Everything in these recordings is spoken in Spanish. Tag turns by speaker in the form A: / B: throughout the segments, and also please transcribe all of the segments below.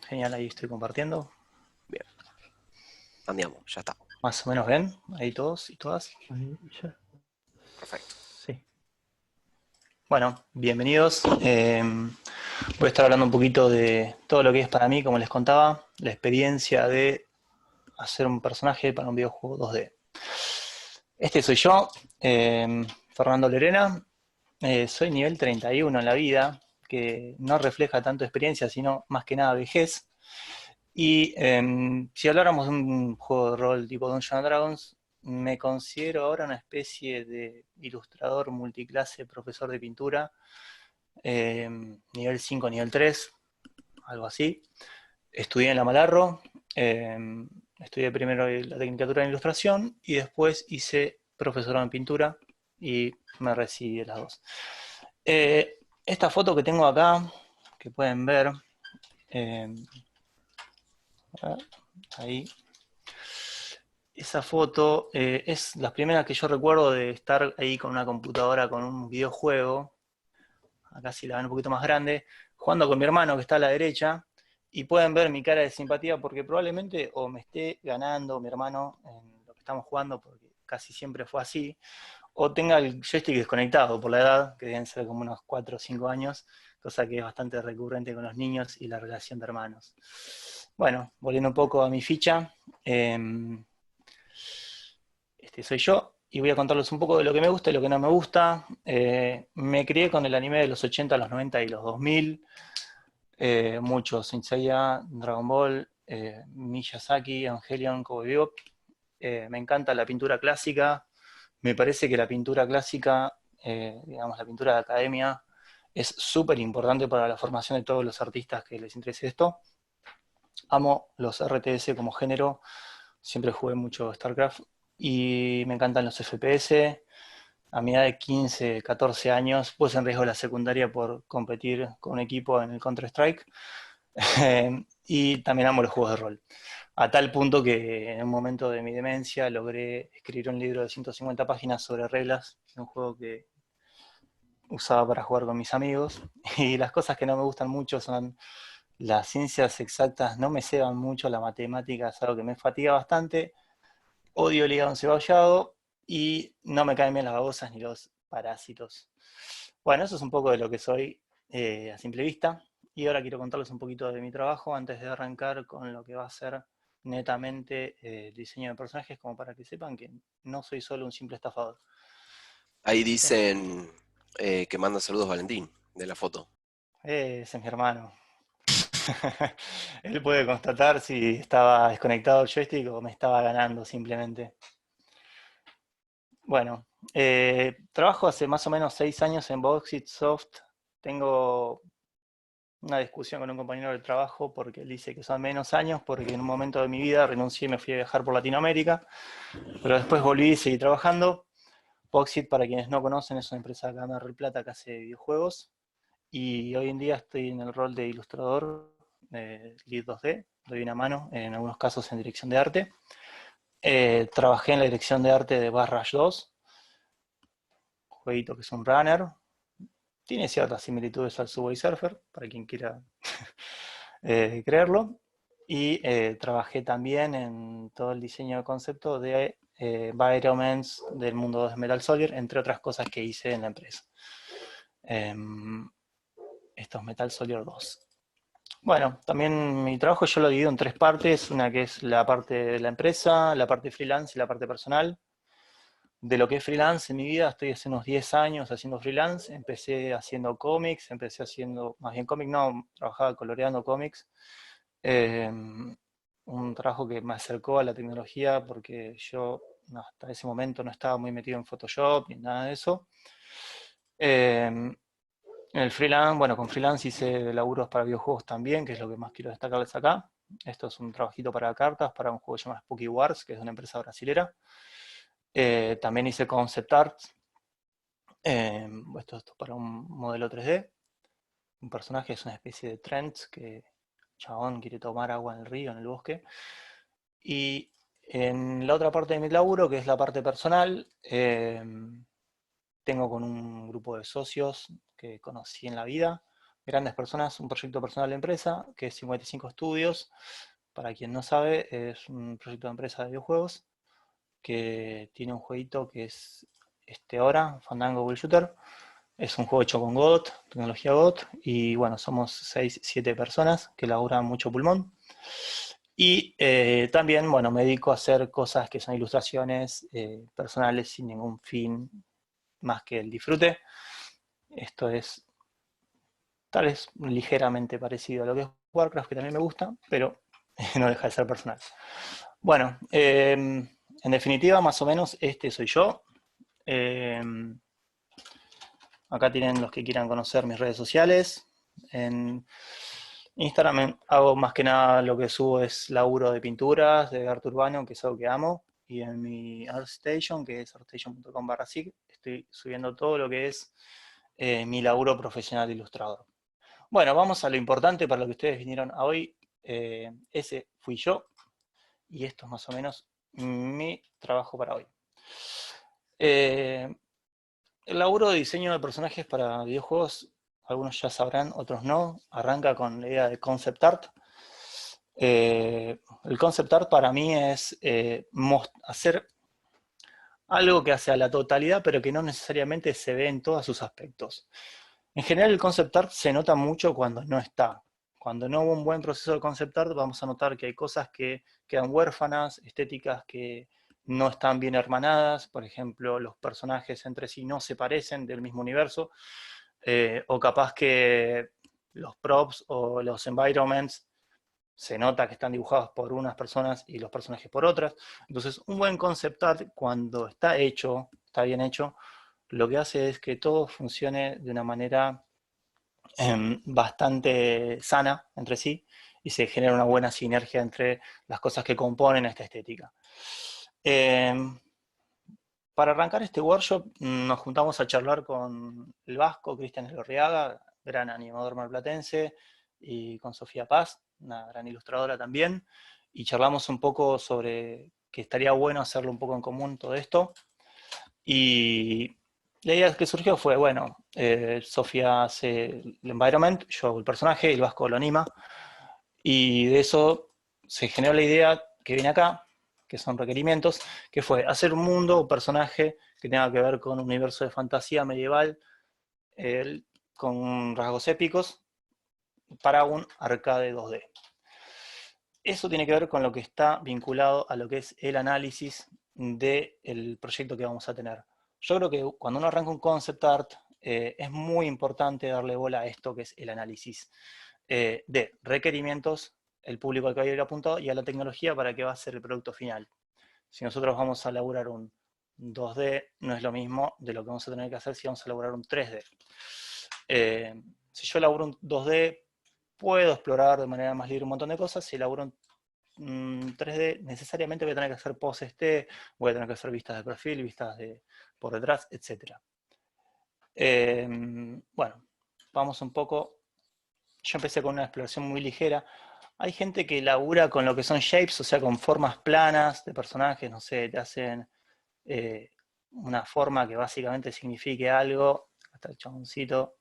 A: Genial, ahí estoy compartiendo.
B: Bien, andiamo, ya está.
A: Más o menos ven, ahí todos y todas.
C: Ahí ya.
B: Perfecto.
C: Sí.
A: Bueno, bienvenidos. Voy a estar hablando un poquito de todo lo que es para mí, como les contaba, la experiencia de hacer un personaje para un videojuego 2D. Este soy yo, Fernando Lerena. Soy nivel 31 en la vida, que no refleja tanto experiencia, sino más que nada vejez. Y si habláramos de un juego de rol tipo Dungeons and Dragons, me considero ahora una especie de ilustrador multiclase, profesor de pintura, nivel 5, nivel 3, algo así. Estudié en la Malarro, eh, estudié primero la Tecnicatura en Ilustración y después hice profesorado en pintura y me recibí de las dos. Esta foto que tengo acá, que pueden ver, eh, ahí, esa foto es la primera que yo recuerdo de estar ahí con una computadora, con un videojuego, acá sí la ven un poquito más grande, jugando con mi hermano que está a la derecha, y pueden ver mi cara de simpatía porque probablemente o me esté ganando mi hermano en lo que estamos jugando, porque casi siempre fue así, o tenga el joystick desconectado por la edad, que deben ser como unos 4 o 5 años, cosa que es bastante recurrente con los niños y la relación de hermanos. Bueno, volviendo un poco a mi ficha, eh, este soy yo y voy a contarles un poco de lo que me gusta y lo que no me gusta. Me crié con el anime de los 80, los 90 y los 2000. Mucho Saint Seiya, Dragon Ball, Miyazaki, Evangelion, Cowboy Bebop. Me encanta la pintura clásica. Me parece que la pintura clásica, digamos la pintura de academia, es súper importante para la formación de todos los artistas que les interese esto. Amo los RTS como género, siempre jugué mucho StarCraft y me encantan los FPS. A mi edad de 15, 14 años puse en riesgo la secundaria por competir con un equipo en el Counter-Strike. Y también amo los juegos de rol. A tal punto que en un momento de mi demencia logré escribir un libro de 150 páginas sobre reglas, un juego que usaba para jugar con mis amigos. Y las cosas que no me gustan mucho son las ciencias exactas, no me ceban mucho, la matemática es algo que me fatiga bastante. Odio el hígado encebollado y no me caen bien las babosas ni los parásitos. Bueno, eso es un poco de lo que soy a simple vista. Y ahora quiero contarles un poquito de mi trabajo antes de arrancar con lo que va a ser netamente el diseño de personajes, como para que sepan que no soy solo un simple estafador.
B: Ahí dicen que manda saludos Valentín, de la foto.
A: Ese es mi hermano. Él puede constatar si estaba desconectado el joystick o me estaba ganando simplemente. Bueno, trabajo hace más o menos 6 años en Boxit Soft. Tengo una discusión con un compañero de trabajo porque él dice que son menos años, porque en un momento de mi vida renuncié y me fui a viajar por Latinoamérica, pero después volví y seguí trabajando. Boxit, para quienes no conocen, es una empresa acá en Mar del Plata que hace videojuegos y hoy en día estoy en el rol de ilustrador, lead 2D, doy una mano, en algunos casos en dirección de arte. Trabajé en la dirección de arte de Bash Rush 2, jueguito que es un runner. Tiene ciertas similitudes al Subway Surfer, para quien quiera creerlo. Y trabajé también en todo el diseño de concepto de Environments del mundo de Metal Soldier, entre otras cosas que hice en la empresa. Esto es Metal Soldier 2. Bueno, también mi trabajo yo lo divido en 3 partes, una que es la parte de la empresa, la parte freelance y la parte personal. De lo que es freelance en mi vida, estoy hace unos 10 años haciendo freelance. Empecé haciendo cómics, empecé haciendo, más bien cómics, no, trabajaba coloreando cómics. Eh, un trabajo que me acercó a la tecnología porque yo hasta ese momento no estaba muy metido en Photoshop ni nada de eso. En el freelance, bueno, con freelance hice laburos para videojuegos también, que es lo que más quiero destacarles acá. Esto es un trabajito para cartas, para un juego que se llama Spooky Wars, que es de una empresa brasilera. También hice concept art. Esto es para un modelo 3D. Un personaje es una especie de Trent que chabón quiere tomar agua en el río, en el bosque. Y en la otra parte de mi laburo, que es la parte personal, tengo con un grupo de socios que conocí en la vida. grandes personas, un proyecto personal de empresa, que es 55 Estudios. Para quien no sabe, es un proyecto de empresa de videojuegos que tiene un jueguito que es ahora, Fandango Will Shooter. Es un juego hecho con Godot, tecnología Godot, y bueno, somos 6, 7 personas que laburan mucho pulmón. Y también, bueno, me dedico a hacer cosas que son ilustraciones personales sin ningún fin más que el disfrute. Esto es tal vez ligeramente parecido a lo que es Warcraft, que también me gusta, pero no deja de ser personal. Bueno, en definitiva, más o menos, este soy yo. Eh, Acá tienen los que quieran conocer mis redes sociales. En Instagram hago más que nada lo que subo es laburo de pinturas, de arte urbano, que es algo que amo. Y en mi ArtStation, que es artstation.com/sig, estoy subiendo todo lo que es mi laburo profesional de ilustrador. Bueno, vamos a lo importante para lo que ustedes vinieron a hoy. Ese fui yo y esto es más o menos mi trabajo para hoy. El laburo de diseño de personajes para videojuegos, algunos ya sabrán, otros no, arranca con la idea de concept art. El concept art para mí es hacer algo que hace a la totalidad, pero que no necesariamente se ve en todos sus aspectos. En general el concept art se nota mucho cuando no está. Cuando no hubo un buen proceso de concept art, vamos a notar que hay cosas que quedan huérfanas, estéticas que no están bien hermanadas, por ejemplo, los personajes entre sí no se parecen del mismo universo, o capaz que los props o los environments se nota que están dibujados por unas personas y los personajes por otras. Entonces, un buen concept art, cuando está hecho, está bien hecho, lo que hace es que todo funcione de una manera bastante sana entre sí y se genera una buena sinergia entre las cosas que componen esta estética. Eh, para arrancar este workshop nos juntamos a charlar con el vasco Cristian Elorriaga, gran animador marplatense, y con Sofía Paz, una gran ilustradora también, y charlamos un poco sobre que estaría bueno hacerlo un poco en común todo esto. Y la idea que surgió fue, bueno, Sofía hace el environment, yo hago el personaje, el vasco lo anima, y de eso se generó la idea que viene acá, que son requerimientos, que fue hacer un mundo o personaje que tenga que ver con un universo de fantasía medieval, con rasgos épicos, para un arcade 2D. Eso tiene que ver con lo que está vinculado a lo que es el análisis del proyecto que vamos a tener. Yo creo que cuando uno arranca un concept art, es muy importante darle bola a esto que es el análisis de requerimientos, el público al que va a ir apuntado y a la tecnología para que va a ser el producto final. Si nosotros vamos a elaborar un 2D, no es lo mismo de lo que vamos a tener que hacer si vamos a elaborar un 3D. Si yo elaboro un 2D, puedo explorar de manera más libre un montón de cosas. Si elaboro un 3D, necesariamente voy a tener que hacer poses T, voy a tener que hacer vistas de perfil, vistas de por detrás, etc. Bueno, vamos un poco. Yo empecé con una exploración muy ligera. Hay gente que labura con lo que son shapes, o sea, con formas planas de personajes, no sé, te hacen una forma que básicamente signifique algo, hasta el chaboncito,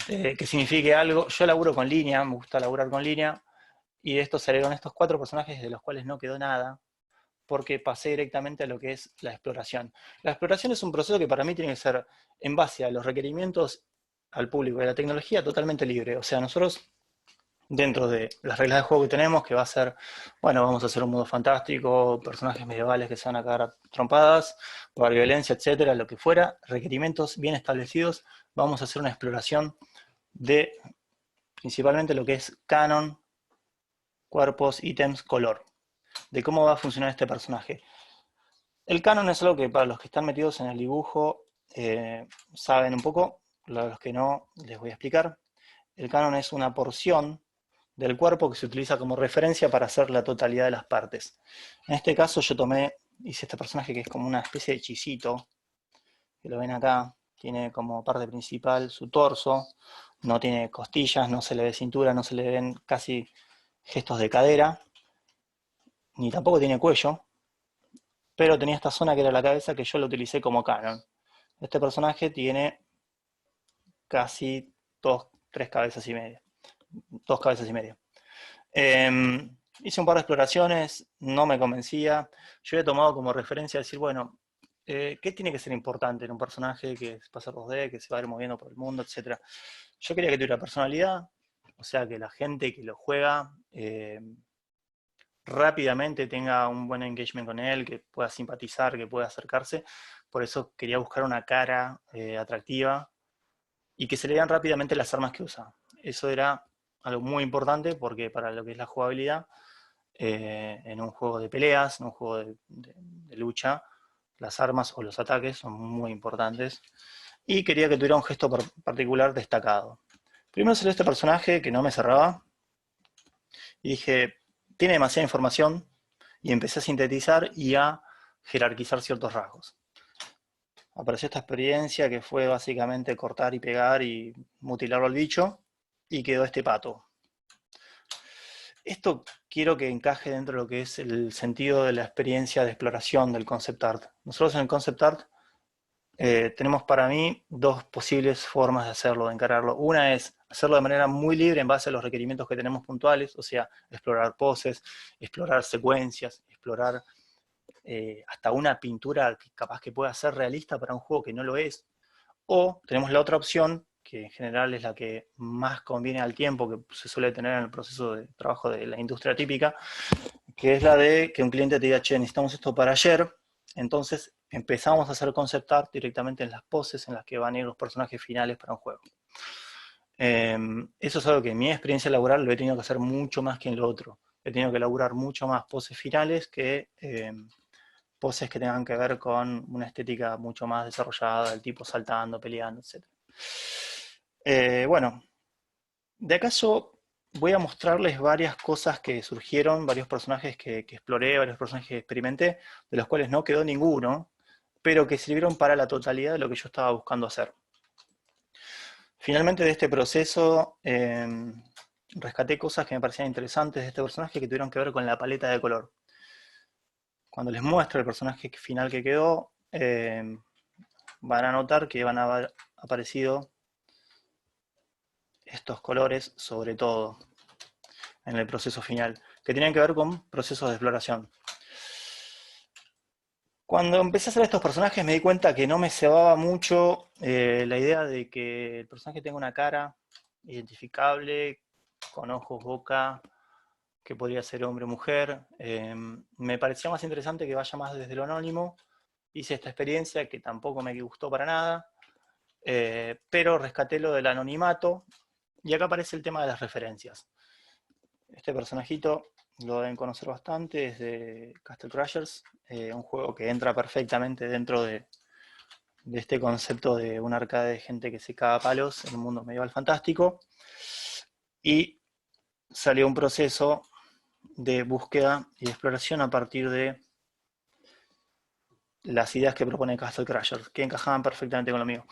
A: que signifique algo. Yo laburo con línea, me gusta laburar con línea, y de esto salieron estos 4 personajes de los cuales no quedó nada, porque pasé directamente a lo que es la exploración. La exploración es un proceso que para mí tiene que ser en base a los requerimientos al público de la tecnología totalmente libre. O sea, nosotros dentro de las reglas de juego que tenemos, que va a ser, bueno, vamos a hacer un mundo fantástico, personajes medievales que se van a cagar a trompadas, va a haber violencia, etcétera, lo que fuera, requerimientos bien establecidos, vamos a hacer una exploración de principalmente lo que es canon, cuerpos, ítems, color, de cómo va a funcionar este personaje. El canon es algo que para los que están metidos en el dibujo saben un poco, los que no les voy a explicar. El canon es una porción del cuerpo que se utiliza como referencia para hacer la totalidad de las partes. En este caso yo hice este personaje que es como una especie de hechicito, que lo ven acá, tiene como parte principal su torso, no tiene costillas, no se le ve cintura, no se le ven casi gestos de cadera, ni tampoco tiene cuello, pero tenía esta zona que era la cabeza que yo lo utilicé como canon. Este personaje tiene casi todos 3 cabezas y media, 2 cabezas y media. Hice un par de exploraciones, no me convencía. Yo he tomado como referencia decir, bueno, ¿qué tiene que ser importante en un personaje que pasa 2D, que se va a ir moviendo por el mundo, etcétera? Yo quería que tuviera personalidad, o sea, que la gente que lo juega rápidamente tenga un buen engagement con él, que pueda simpatizar, que pueda acercarse. Por eso quería buscar una cara atractiva y que se le vean rápidamente las armas que usa. Eso era algo muy importante porque para lo que es la jugabilidad, en un juego de peleas, en un juego de lucha, las armas o los ataques son muy importantes. Y quería que tuviera un gesto particular destacado. Primero salió este personaje que no me cerraba. Y dije, tiene demasiada información. Y empecé a sintetizar y a jerarquizar ciertos rasgos. Apareció esta experiencia que fue básicamente cortar y pegar y mutilarlo al bicho. Y quedó este pato. Esto quiero que encaje dentro de lo que es el sentido de la experiencia de exploración del concept art. Nosotros en el concept art tenemos para mí 2 posibles formas de hacerlo, de encararlo. Una es hacerlo de manera muy libre en base a los requerimientos que tenemos puntuales, o sea, explorar poses, explorar secuencias, explorar hasta una pintura que capaz que pueda ser realista para un juego que no lo es. O tenemos la otra opción, que en general es la que más conviene al tiempo que se suele tener en el proceso de trabajo de la industria típica, que es la de que un cliente te diga, che, necesitamos esto para ayer, entonces empezamos a hacer concept art directamente en las poses en las que van a ir los personajes finales para un juego. Eso es algo que en mi experiencia laboral lo he tenido que hacer mucho más que en lo otro. He tenido que elaborar mucho más poses finales que poses que tengan que ver con una estética mucho más desarrollada, del tipo saltando, peleando, etc. Bueno, de acaso voy a mostrarles varias cosas que surgieron, varios personajes que exploré, varios personajes que experimenté, de los cuales no quedó ninguno, pero que sirvieron para la totalidad de lo que yo estaba buscando hacer. Finalmente de este proceso rescaté cosas que me parecían interesantes de este personaje que tuvieron que ver con la paleta de color. Cuando les muestro el personaje final que quedó, van a notar que van a haber aparecido estos colores sobre todo en el proceso final, que tienen que ver con procesos de exploración. Cuando empecé a hacer estos personajes me di cuenta que no me cebaba mucho la idea de que el personaje tenga una cara identificable, con ojos, boca, que podría ser hombre o mujer. Me parecía más interesante que vaya más desde lo anónimo. Hice esta experiencia que tampoco me gustó para nada, pero rescaté lo del anonimato, y acá aparece el tema de las referencias. Este personajito lo deben conocer bastante, es de Castle Crashers, un juego que entra perfectamente dentro de este concepto de un arcade de gente que se caga a palos en un mundo medieval fantástico. Y salió un proceso de búsqueda y de exploración a partir de las ideas que propone Castle Crashers, que encajaban perfectamente con lo mío.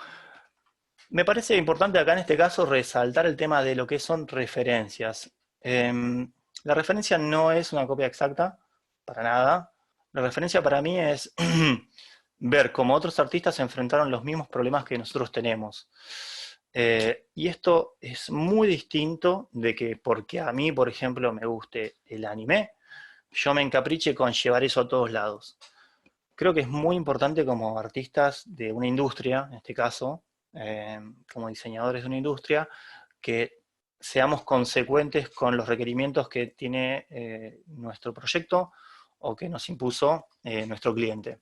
A: Me parece importante acá en este caso resaltar el tema de lo que son referencias. La referencia no es una copia exacta, para nada. La referencia para mí es ver cómo otros artistas enfrentaron los mismos problemas que nosotros tenemos. Y esto es muy distinto de que porque a mí, por ejemplo, me guste el anime, yo me encapriche con llevar eso a todos lados. Creo que es muy importante como artistas de una industria, en este caso, como diseñadores de una industria, que seamos consecuentes con los requerimientos que tiene nuestro proyecto o que nos impuso nuestro cliente.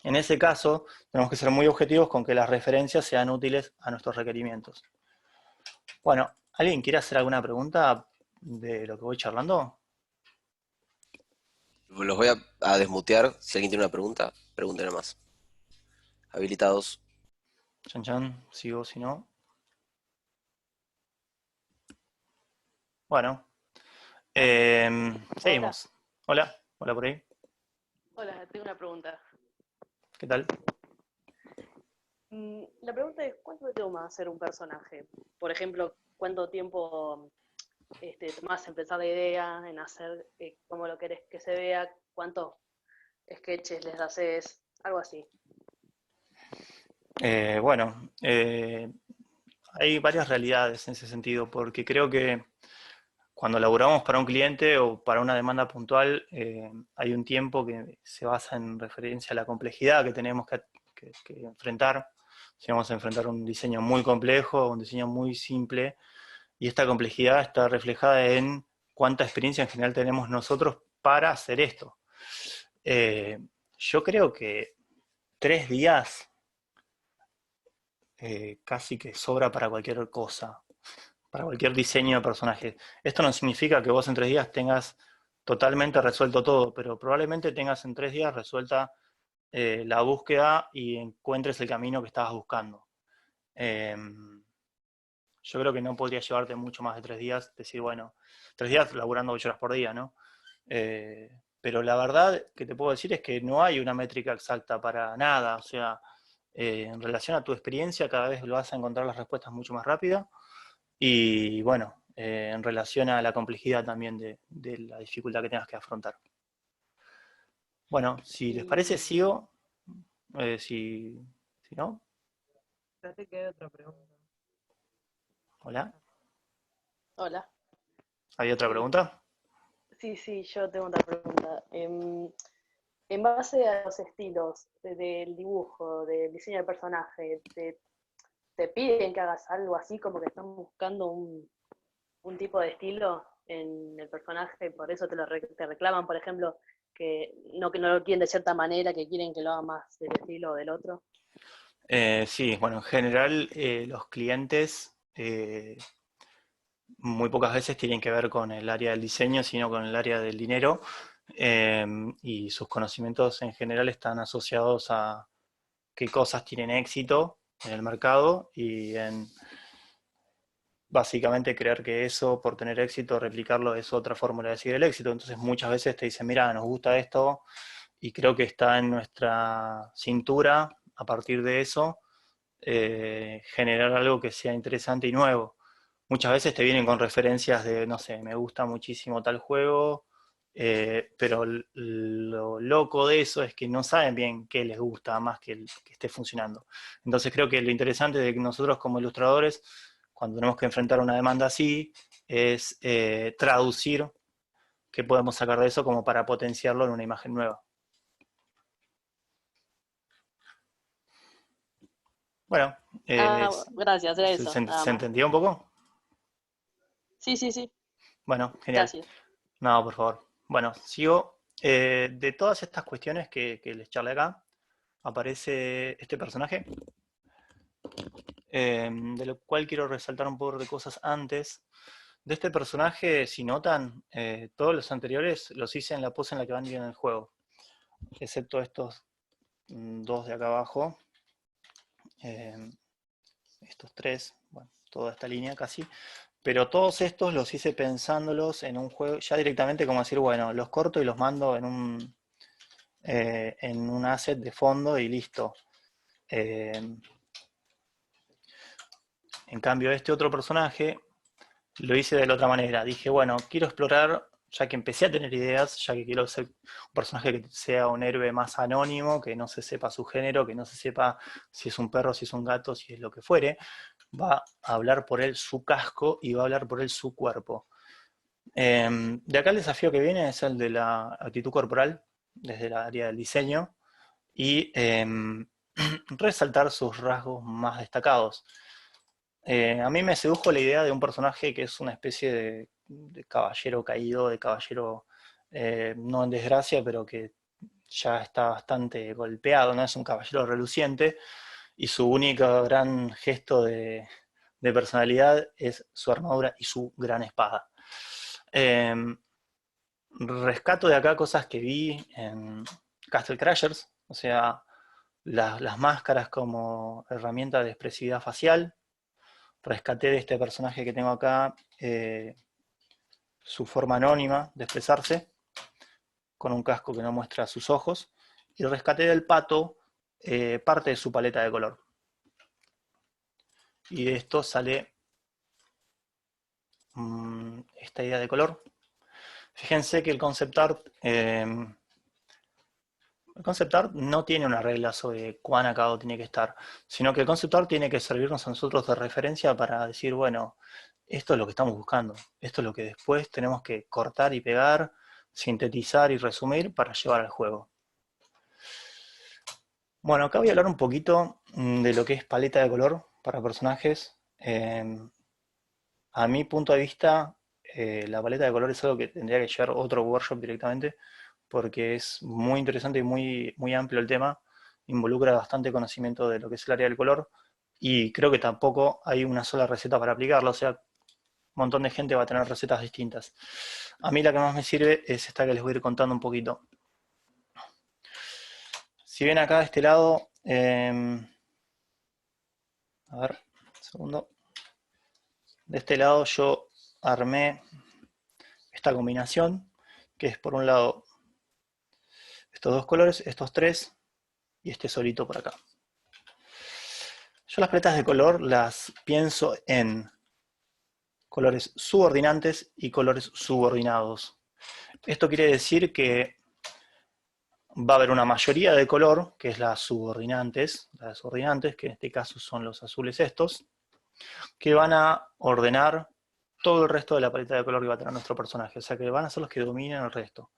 A: En ese caso, tenemos que ser muy objetivos con que las referencias sean útiles a nuestros requerimientos. Bueno, ¿alguien quiere hacer alguna pregunta de lo que voy charlando?
B: Los voy a desmutear. Si alguien tiene una pregunta, pregunten nomás. Habilitados.
A: Chan chan, sigo, si no. Bueno,
C: Hola,
A: seguimos. Hola, hola por ahí.
C: hola, tengo una pregunta.
A: ¿Qué tal?
C: La pregunta es, ¿cuánto te toma hacer un personaje? Por ejemplo, ¿cuánto tiempo tomás en pensar la idea, en hacer cómo lo querés que se vea? ¿Cuántos sketches les haces? Algo así.
A: Bueno, hay varias realidades en ese sentido, porque creo que cuando laburamos para un cliente o para una demanda puntual, hay un tiempo que se basa en referencia a la complejidad que tenemos que enfrentar. Si vamos a enfrentar un diseño muy complejo o un diseño muy simple, y esta complejidad está reflejada en cuánta experiencia en general tenemos nosotros para hacer esto. Eh, yo creo que 3 días casi que sobra para cualquier cosa, para cualquier diseño de personaje. Esto no significa que vos en 3 días tengas totalmente resuelto todo, pero probablemente tengas en 3 días resuelta la búsqueda y encuentres el camino que estabas buscando. Eh, yo creo que no podría llevarte mucho más de 3 días, decir, bueno, 3 días laburando 8 horas por día, ¿no? Pero la verdad que te puedo decir es que no hay una métrica exacta para nada, o sea, en relación a tu experiencia cada vez lo vas a encontrar las respuestas mucho más rápido y bueno, en relación a la complejidad también de la dificultad que tengas que afrontar. Bueno, si les parece,
C: Y
A: sigo. Si no,
D: Fíjate que hay otra pregunta.
A: hola,
C: hola.
A: ¿hay otra
C: Eh,
A: pregunta?
C: sí, sí, yo tengo otra pregunta. En base a los estilos del dibujo, del diseño de personaje, te piden que hagas algo así como que están buscando un tipo de estilo en el personaje, por eso te reclaman, por ejemplo, que no lo quieren de cierta manera, que quieren que lo haga más del estilo o del otro.
A: Sí, bueno, en general los clientes muy pocas veces tienen que ver con el área del diseño, sino con el área del dinero, eh, y sus conocimientos en general están asociados a qué cosas tienen éxito en el mercado y en básicamente creer que eso, por tener éxito, replicarlo es otra fórmula de seguir el éxito. Entonces muchas veces te dicen, mira, nos gusta esto y creo que está en nuestra cintura, a partir de eso, generar algo que sea interesante y nuevo. Muchas veces te vienen con referencias de, no sé, me gusta muchísimo tal juego, pero lo loco de eso es que no saben bien qué les gusta más que esté funcionando. Entonces creo que lo interesante de que nosotros como ilustradores, cuando tenemos que enfrentar una demanda así, es traducir qué podemos sacar de eso como para potenciarlo en una imagen nueva. Bueno,
C: Ah, gracias, era
A: ¿se,
C: eso,
A: se-
C: nada
A: se
C: más.
A: entendió un poco?
C: Sí, sí, sí,
A: Bueno, genial.
C: gracias.
A: No, por favor. Bueno, sigo. De todas estas cuestiones que les charlé acá, aparece este personaje, de lo cual quiero resaltar un poco de cosas antes. De este personaje, si notan, todos los anteriores los hice en la pose en la que van a ir en el juego, excepto estos dos de acá abajo, eh, estos tres, bueno, toda esta línea casi. Pero todos estos los hice pensándolos en un juego, ya directamente como decir, bueno, los corto y los mando en un asset de fondo y listo. Eh, en cambio, este otro personaje lo hice de la otra manera. Dije, bueno, quiero explorar, ya que empecé a tener ideas, ya que quiero ser un personaje que sea un héroe más anónimo, que no se sepa su género, que no se sepa si es un perro, si es un gato, si es lo que fuere. Va a hablar por él su casco y va a hablar por él su cuerpo. De acá el desafío que viene es el de la actitud corporal, desde el área del diseño, y resaltar sus rasgos más destacados. A mí me sedujo la idea de un personaje que es una especie de caballero caído, de caballero no en desgracia, pero que ya está bastante golpeado, no es un caballero reluciente, y su único gran gesto de personalidad es su armadura y su gran espada. Eh, rescato de acá cosas que vi en Castle Crashers, o sea, las máscaras como herramienta de expresividad facial. Rescaté de este personaje que tengo acá su forma anónima de expresarse, con un casco que no muestra sus ojos. Y rescaté del pato parte de su paleta de color. Y de esto sale esta idea de color. Fíjense que el concept art El concept art no tiene una regla sobre cuán acabado tiene que estar, sino que el concept art tiene que servirnos a nosotros de referencia para decir, bueno, esto es lo que estamos buscando, esto es lo que después tenemos que cortar y pegar, sintetizar y resumir para llevar al juego. Bueno, acá voy a hablar un poquito de lo que es paleta de color para personajes. A mi punto de vista, la paleta de color es algo que tendría que llevar otro workshop directamente, porque es muy interesante y muy amplio el tema, involucra bastante conocimiento de lo que es el área del color, y creo que tampoco hay una sola receta para aplicarlo, o sea, un montón de gente va a tener recetas distintas. A mí la que más me sirve es esta que les voy a ir contando un poquito. Si ven acá de este lado, a ver, un segundo. De este lado yo armé esta combinación, que es por un lado estos dos colores, estos tres, y este solito por acá. Yo las paletas de color las pienso en colores subordinantes y colores subordinados. Esto quiere decir que va a haber una mayoría de color, que es las subordinantes, que en este caso son los azules estos, que van a ordenar todo el resto de la paleta de color que va a tener nuestro personaje, o sea que van a ser los que dominen el resto.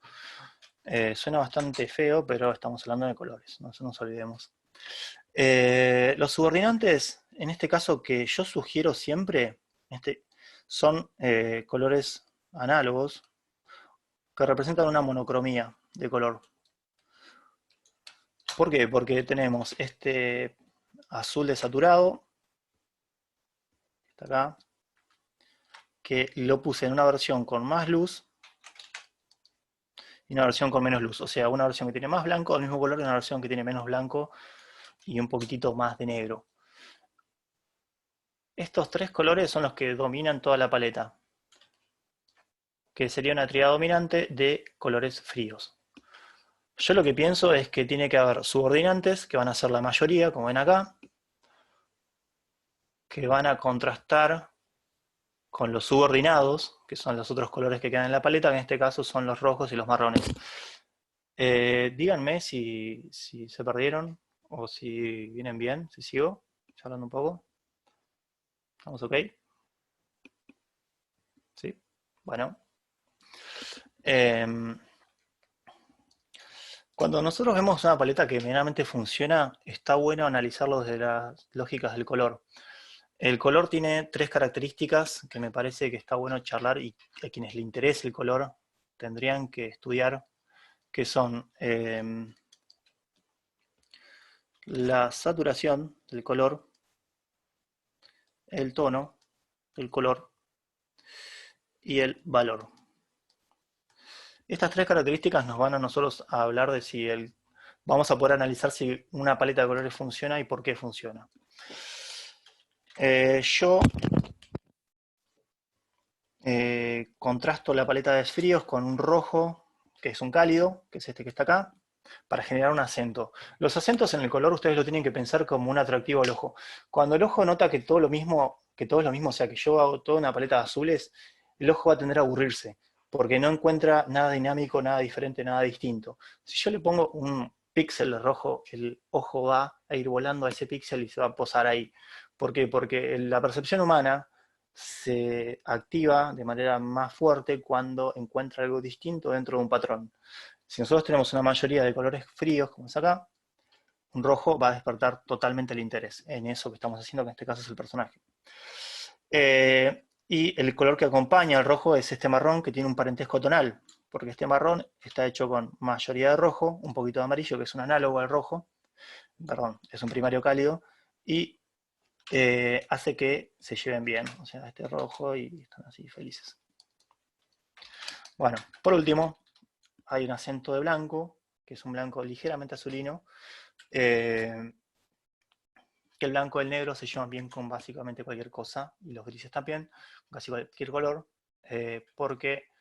A: Suena bastante feo, pero estamos hablando de colores, no nos olvidemos. Los subordinantes, en este caso que yo sugiero siempre, son colores análogos que representan una monocromía de color. ¿Por qué? Porque tenemos este azul desaturado, está acá, que lo puse en una versión con más luz y una versión con menos luz. O sea, una versión que tiene más blanco del mismo color y una versión que tiene menos blanco y un poquitito más de negro. Estos tres colores son los que dominan toda la paleta, que sería una tríada dominante de colores fríos. Yo lo que pienso es que tiene que haber subordinantes, que van a ser la mayoría, como ven acá, que van a contrastar con los subordinados, que son los otros colores que quedan en la paleta, que en este caso son los rojos y los marrones. Díganme si se perdieron o si vienen bien, si sigo charlando un poco. ¿Estamos ok? ¿Sí? Bueno. Cuando nosotros vemos una paleta que medianamente funciona, está bueno analizarlo desde las lógicas del color. El color tiene tres características que me parece que está bueno charlar y a quienes le interese el color tendrían que estudiar, que son la saturación del color, el tono del color y el valor. Estas tres características nos van a nosotros a hablar de si vamos a poder analizar si una paleta de colores funciona y por qué funciona. Yo contrasto la paleta de fríos con un rojo, que es un cálido, que es este que está acá, para generar un acento. Los acentos en el color ustedes lo tienen que pensar como un atractivo al ojo. Cuando el ojo nota que todo es lo mismo, o sea, que yo hago toda una paleta de azules, el ojo va a tender a aburrirse, porque no encuentra nada dinámico, nada diferente, nada distinto. Si yo le pongo un píxel de rojo, el ojo va a ir volando a ese píxel y se va a posar ahí. ¿Por qué? Porque la percepción humana se activa de manera más fuerte cuando encuentra algo distinto dentro de un patrón. Si nosotros tenemos una mayoría de colores fríos, como es acá, un rojo va a despertar totalmente el interés en eso que estamos haciendo, que en este caso es el personaje. Y el color que acompaña al rojo es este marrón, que tiene un parentesco tonal, porque este marrón está hecho con mayoría de rojo, un poquito de amarillo, que es un análogo al rojo, perdón, es un primario cálido, y hace que se lleven bien, o sea, este rojo y están así felices. Bueno, por último, hay un acento de blanco, que es un blanco ligeramente azulino, que el blanco y el negro se llevan bien con básicamente cualquier cosa, y los grises también, casi cualquier color, porque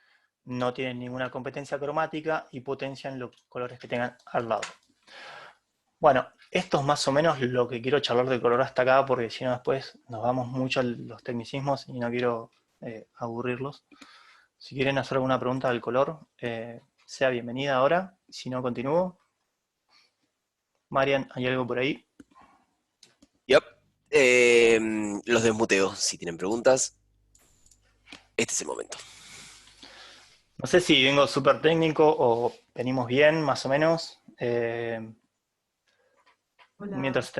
A: no tienen ninguna competencia cromática y potencian los colores que tengan al lado. Bueno, esto es más o menos lo que quiero charlar del color hasta acá, porque si no después nos vamos mucho a los tecnicismos y no quiero aburrirlos. Si quieren hacer alguna pregunta del color, sea bienvenida ahora, si no continúo. Marian, ¿hay algo por ahí?
B: Yep. Los desmuteo. Si tienen preguntas, este es el momento.
A: No sé si vengo súper técnico o venimos bien, más o menos.
D: Hola,
A: Mientras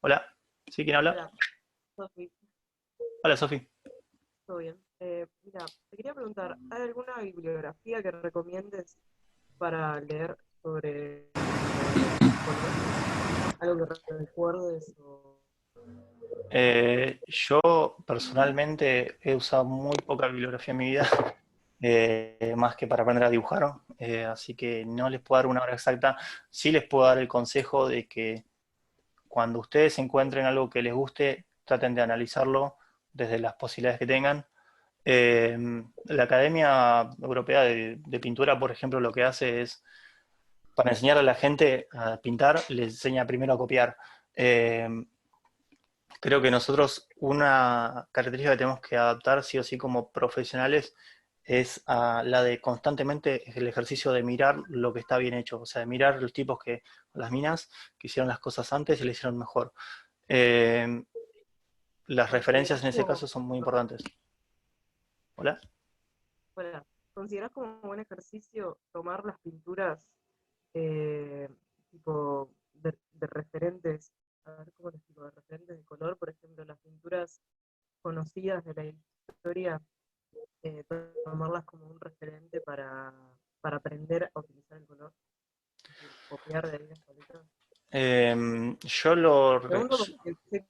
A: Hola, ¿sí? ¿Quién habla?
D: hola, Sofi,
A: Hola, Sofi.
D: ¿todo bien? Mira, te quería preguntar, ¿hay alguna bibliografía que recomiendes para leer sobre color? ¿Algo que recuerdes?
A: Yo personalmente he usado muy poca bibliografía en mi vida, más que para aprender a dibujar, así que no les puedo dar una hora exacta. Sí les puedo dar el consejo de que cuando ustedes encuentren algo que les guste, traten de analizarlo desde las posibilidades que tengan. Eh, la Academia Europea de Pintura, por ejemplo, lo que hace es, para enseñar a la gente a pintar, les enseña primero a copiar. Eh, Creo que nosotros una característica que tenemos que adaptar sí o sí como profesionales es a la de constantemente el ejercicio de mirar lo que está bien hecho, o sea, de mirar los tipos que, las minas que hicieron las cosas antes y le hicieron mejor. Eh, las referencias
D: ¿Consideras
A: en ese
D: como,
A: caso son muy importantes. ¿Hola?
D: hola, ¿consideras como un buen ejercicio tomar las pinturas eh, tipo de referentes, a ver cómo les digo, de referentes de color, por ejemplo, las pinturas conocidas de la historia, tomarlas como un referente para aprender a utilizar el color, es decir, copiar de ahí las paletas?
A: Yo lo...
D: Pregunto porque sé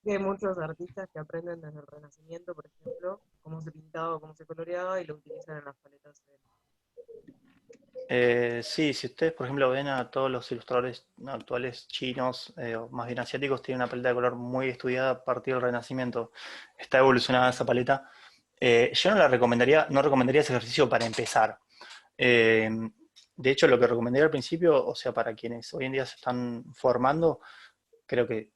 D: que hay muchos artistas que aprenden desde el Renacimiento, por ejemplo, cómo se pintaba, cómo se coloreaba y lo utilizan en las paletas.
A: Sí, si ustedes, por ejemplo, ven a todos los ilustradores actuales chinos, o más bien asiáticos, tienen una paleta de color muy estudiada a partir del Renacimiento. Está evolucionada esa paleta. Yo no la recomendaría, no recomendaría ese ejercicio para empezar. Eh, de hecho, lo que recomendaría al principio, o sea, para quienes hoy en día se están formando, creo que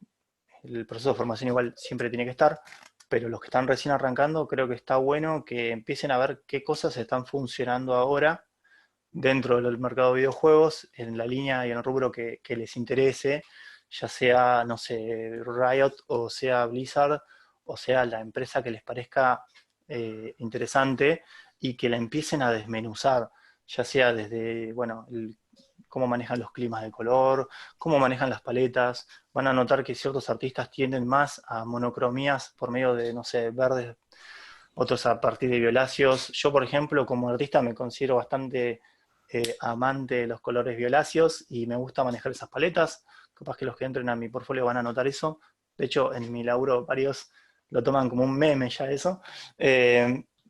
A: el proceso de formación igual siempre tiene que estar, pero los que están recién arrancando, creo que está bueno que empiecen a ver qué cosas están funcionando ahora dentro del mercado de videojuegos, en la línea y en el rubro que les interese, ya sea, no sé, Riot o sea Blizzard, o sea la empresa que les parezca interesante y que la empiecen a desmenuzar, ya sea desde, bueno, cómo manejan los climas de color, cómo manejan las paletas. Van a notar que ciertos artistas tienden más a monocromías por medio de, no sé, verdes, otros a partir de violáceos. Yo, por ejemplo, como artista me considero bastante amante de los colores violáceos y me gusta manejar esas paletas. Capaz que los que entren a mi portfolio van a notar eso. De hecho, en mi laburo varios lo toman como un meme ya eso.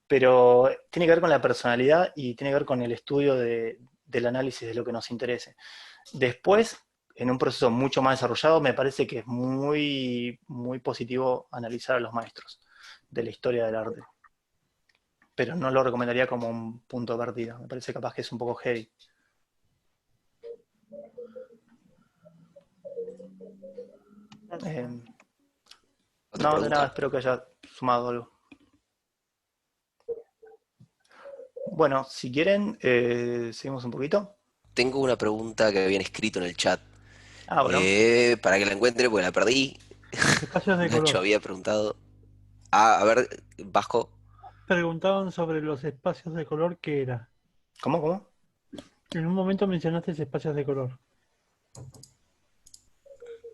A: Pero tiene que ver con la personalidad y tiene que ver con el estudio del análisis de lo que nos interese. Después, en un proceso mucho más desarrollado, me parece que es muy, muy positivo analizar a los maestros de la historia del arte, pero no lo recomendaría como un punto de partida. Me parece capaz que es un poco heavy.
D: Gracias.
A: Eh,
B: ¿Otra
A: no, de nada,
B: pregunta?
A: espero que haya sumado algo. Bueno, si quieren, seguimos un poquito.
B: Tengo una pregunta que habían escrito en el chat.
A: Ah, bueno.
B: Para que la encuentre, porque la perdí.
E: Espacios de
B: Nacho
E: color.
B: había preguntado. Ah, a ver, Vasco.
E: Preguntaban sobre los espacios de color que era.
A: ¿Cómo, cómo?
E: En un momento mencionaste espacios de color.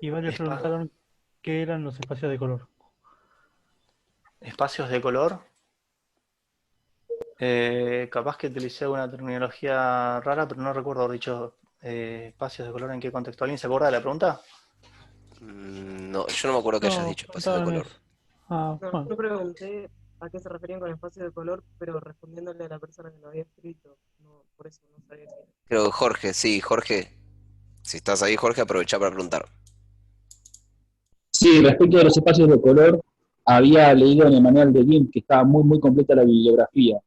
E: Y varios
A: Espa-
E: preguntaron qué eran los espacios de color.
A: espacios de color. Capaz que utilicé una terminología rara, pero no recuerdo haber dicho espacios de color en qué contexto. ¿Alguien se acuerda de la pregunta?
B: No, yo no me acuerdo que hayas
E: No,
B: dicho espacios de
E: preguntaban
B: color.
E: eso. Ah,
D: No,
E: bueno.
D: yo pregunté a qué se referían con espacio de color, pero respondiéndole a la persona que lo había escrito. No, por eso no sabía si era.
B: Creo que Jorge, sí, Jorge. Si estás ahí, Jorge, aprovecha para preguntar.
F: Sí, respecto de los espacios de color, había leído en el manual de GIMP que estaba muy, muy completa la bibliografía,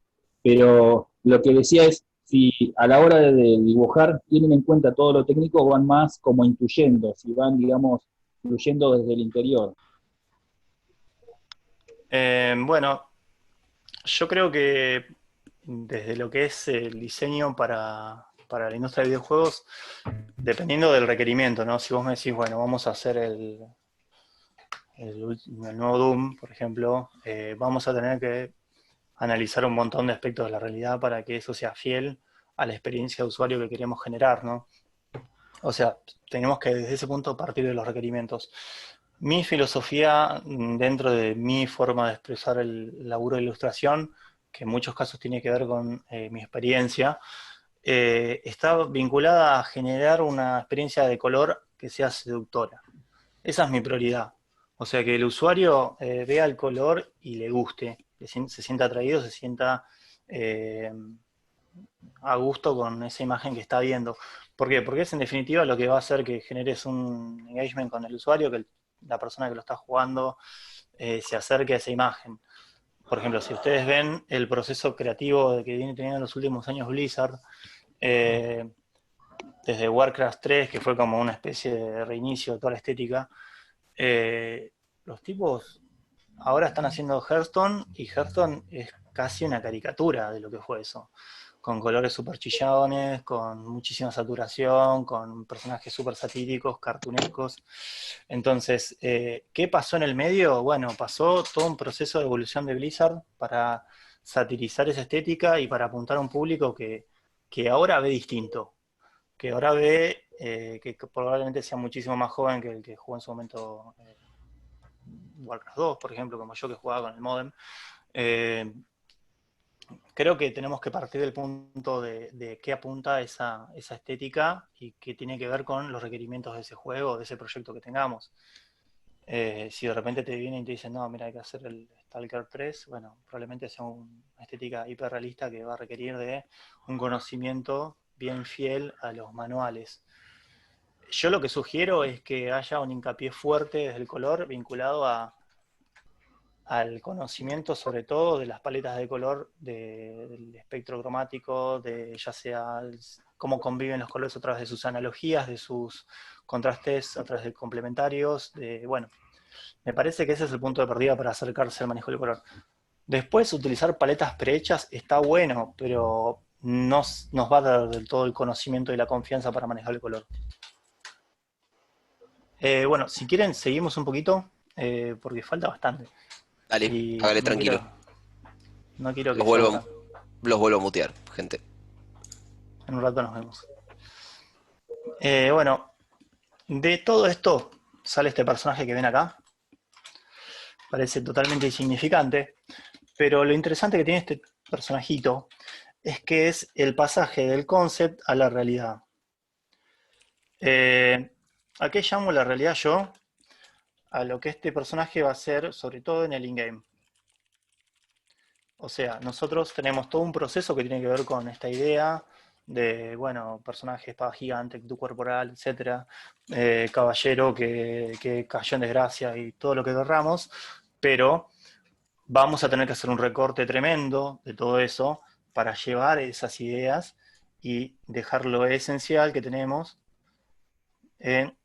F: pero lo que decía es si a la hora de dibujar tienen en cuenta todo lo técnico o van más como intuyendo, si van, digamos, fluyendo desde el interior.
A: Bueno, yo creo que desde lo que es el diseño para la industria de videojuegos, dependiendo del requerimiento, ¿no? Si vos me decís, bueno, vamos a hacer el nuevo Doom, por ejemplo, vamos a tener que analizar un montón de aspectos de la realidad para que eso sea fiel a la experiencia de usuario que queremos generar, ¿no? O sea, tenemos que desde ese punto partir de los requerimientos. Mi filosofía dentro de mi forma de expresar el laburo de ilustración, que en muchos casos tiene que ver con mi experiencia, está vinculada a generar una experiencia de color que sea seductora. Esa es mi prioridad. O sea, que el usuario vea el color y le guste, se sienta atraído, se sienta a gusto con esa imagen que está viendo. ¿Por qué? Porque es en definitiva lo que va a hacer que generes un engagement con el usuario, que la persona que lo está jugando se acerque a esa imagen. Por ejemplo, si ustedes ven el proceso creativo que viene teniendo en los últimos años Blizzard, desde Warcraft 3, que fue como una especie de reinicio de toda la estética, los tipos ahora están haciendo Hearthstone y Hearthstone es casi una caricatura de lo que fue eso. Con colores super chillones, con muchísima saturación, con personajes súper satíricos, cartunescos. Entonces, ¿qué pasó en el medio? Bueno, pasó todo un proceso de evolución de Blizzard para satirizar esa estética y para apuntar a un público que ahora ve distinto, que ahora ve que probablemente sea muchísimo más joven que el que jugó en su momento Warcraft 2, por ejemplo, como yo que jugaba con el modem. Creo que tenemos que partir del punto de qué apunta esa estética y qué tiene que ver con los requerimientos de ese juego, de ese proyecto que tengamos. Si de repente te vienen y te dicen, no, mira, hay que hacer el Stalker 3, bueno, probablemente sea una estética hiperrealista que va a requerir de un conocimiento bien fiel a los manuales. Yo lo que sugiero es que haya un hincapié fuerte desde el color vinculado al conocimiento sobre todo de las paletas de color, del espectro cromático, de ya sea cómo conviven los colores a través de sus analogías, de sus contrastes a través de complementarios, bueno, me parece que ese es el punto de partida para acercarse al manejo del color. Después, utilizar paletas prehechas está bueno, pero no nos va a dar del todo el conocimiento y la confianza para manejar el color. Bueno, si quieren, seguimos un poquito, porque falta bastante.
B: Dale,
A: Y
B: hágale
A: no
B: tranquilo.
A: quiero que
B: Los
A: sea
B: vuelvo, los vuelvo a mutear, gente.
A: En un rato nos vemos. Bueno, de todo esto sale este personaje que ven acá. Parece totalmente insignificante, pero lo interesante que tiene este personajito es que es el pasaje del concept a la realidad. ¿A qué llamo la realidad yo? A lo que este personaje va a hacer, sobre todo en el in-game. O sea, nosotros tenemos todo un proceso que tiene que ver con esta idea de, bueno, personaje, espada gigante, actitud corporal, etcétera, caballero que cayó en desgracia y todo lo que querramos, pero vamos a tener que hacer un recorte tremendo de todo eso para llevar esas ideas y dejar lo esencial que tenemos en,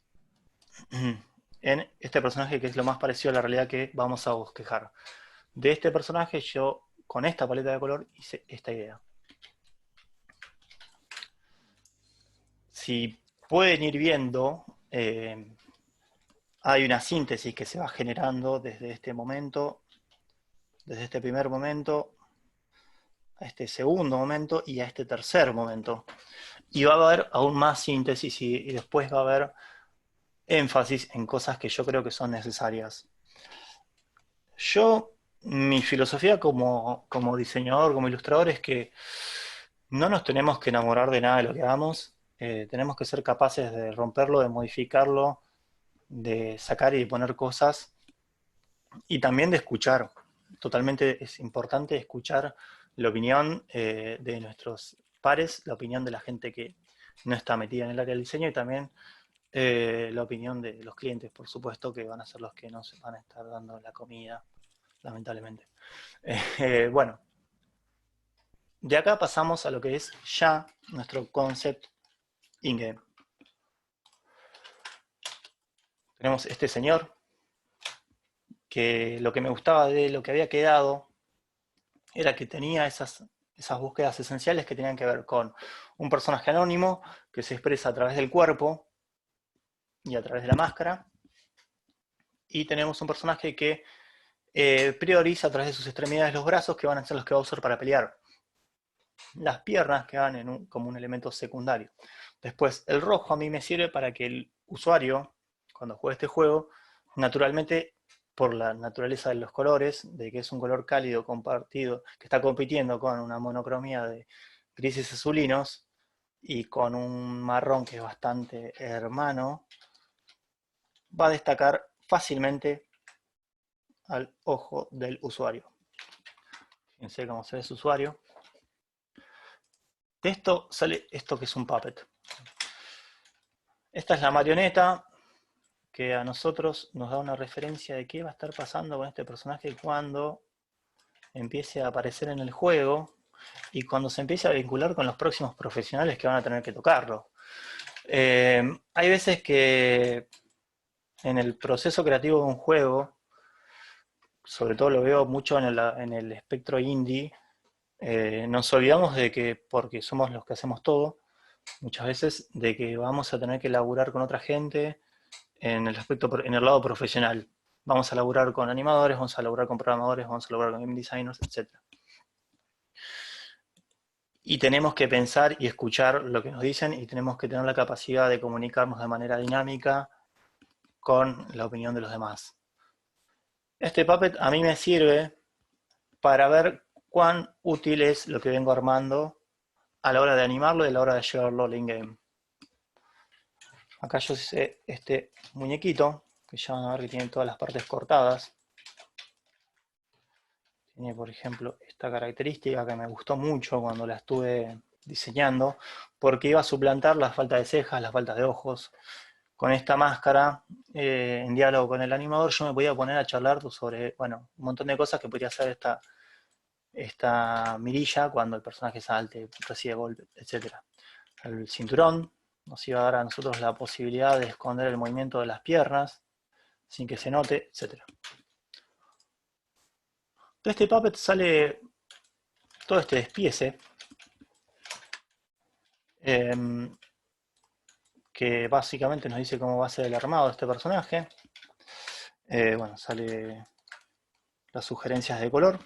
A: en este personaje que es lo más parecido a la realidad que vamos a bosquejar. De este personaje yo, con esta paleta de color, hice esta idea. Si pueden ir viendo, hay una síntesis que se va generando desde este momento, desde este primer momento, a este segundo momento y a este tercer momento. Y va a haber aún más síntesis y después va a haber énfasis en cosas que yo creo que son necesarias. Mi filosofía como diseñador, como ilustrador, es que no nos tenemos que enamorar de nada de lo que hagamos, tenemos que ser capaces de romperlo, de modificarlo, de sacar y de poner cosas, y también de escuchar. Totalmente es importante escuchar la opinión de nuestros pares, la opinión de la gente que no está metida en el área del diseño y también la opinión de los clientes, por supuesto, que van a ser los que nos van a estar dando la comida, lamentablemente. Bueno, de acá pasamos a lo que es ya nuestro concept in-game. Tenemos este señor, que lo que me gustaba de lo que había quedado era que tenía esas esas búsquedas esenciales que tenían que ver con un personaje anónimo que se expresa a través del cuerpo y a través de la máscara, y tenemos un personaje que prioriza a través de sus extremidades los brazos, que van a ser los que va a usar para pelear. Las piernas quedan como un elemento secundario. Después, el rojo a mí me sirve para que el usuario, cuando juegue este juego, naturalmente, por la naturaleza de los colores, de que es un color cálido compartido, que está compitiendo con una monocromía de grises azulinos y con un marrón que es bastante hermano, va a destacar fácilmente al ojo del usuario. Fíjense cómo se ve su usuario. De esto sale esto que es un puppet. Esta es la marioneta que a nosotros nos da una referencia de qué va a estar pasando con este personaje cuando empiece a aparecer en el juego y cuando se empiece a vincular con los próximos profesionales que van a tener que tocarlo. Hay veces que en el proceso creativo de un juego, sobre todo lo veo mucho en el espectro indie, nos olvidamos de que, porque somos los que hacemos todo, muchas veces, de que vamos a tener que laburar con otra gente en el lado profesional. Vamos a laburar con animadores, vamos a laburar con programadores, vamos a laburar con game designers, etc. Y tenemos que pensar y escuchar lo que nos dicen y tenemos que tener la capacidad de comunicarnos de manera dinámica con la opinión de los demás. Este puppet a mí me sirve para ver cuán útil es lo que vengo armando a la hora de animarlo y a la hora de llevarlo al in-game. Acá yo hice este muñequito, que ya van a ver que tiene todas las partes cortadas. Tiene, por ejemplo, esta característica que me gustó mucho cuando la estuve diseñando, porque iba a suplantar la falta de cejas, las faltas de ojos. Con esta máscara, en diálogo con el animador, yo me podía poner a charlar sobre, bueno, un montón de cosas que podría hacer esta mirilla cuando el personaje salte, recibe golpes, etc. El cinturón nos iba a dar a nosotros la posibilidad de esconder el movimiento de las piernas sin que se note, etc. De este puppet sale todo este despiece que básicamente nos dice cómo va a ser el armado de este personaje. Bueno, sale las sugerencias de color.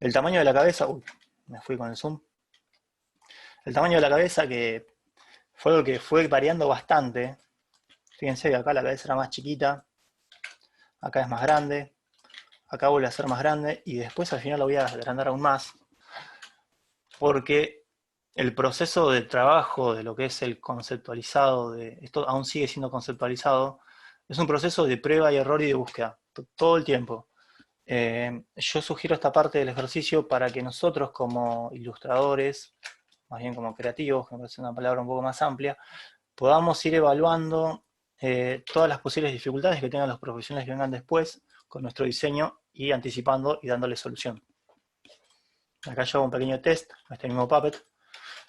A: El tamaño de la cabeza, me fui con el zoom. El tamaño de la cabeza, que fue algo que fue variando bastante. Fíjense que acá la cabeza era más chiquita, acá es más grande, acá vuelve a ser más grande y después al final lo voy a agrandar aún más, porque el proceso de trabajo de lo que es el conceptualizado, esto aún sigue siendo conceptualizado, es un proceso de prueba y error y de búsqueda, todo el tiempo. Yo sugiero esta parte del ejercicio para que nosotros como ilustradores, más bien como creativos, que me parece una palabra un poco más amplia, podamos ir evaluando todas las posibles dificultades que tengan los profesionales que vengan después con nuestro diseño y anticipando y dándole solución. Acá yo hago un pequeño test a este mismo puppet.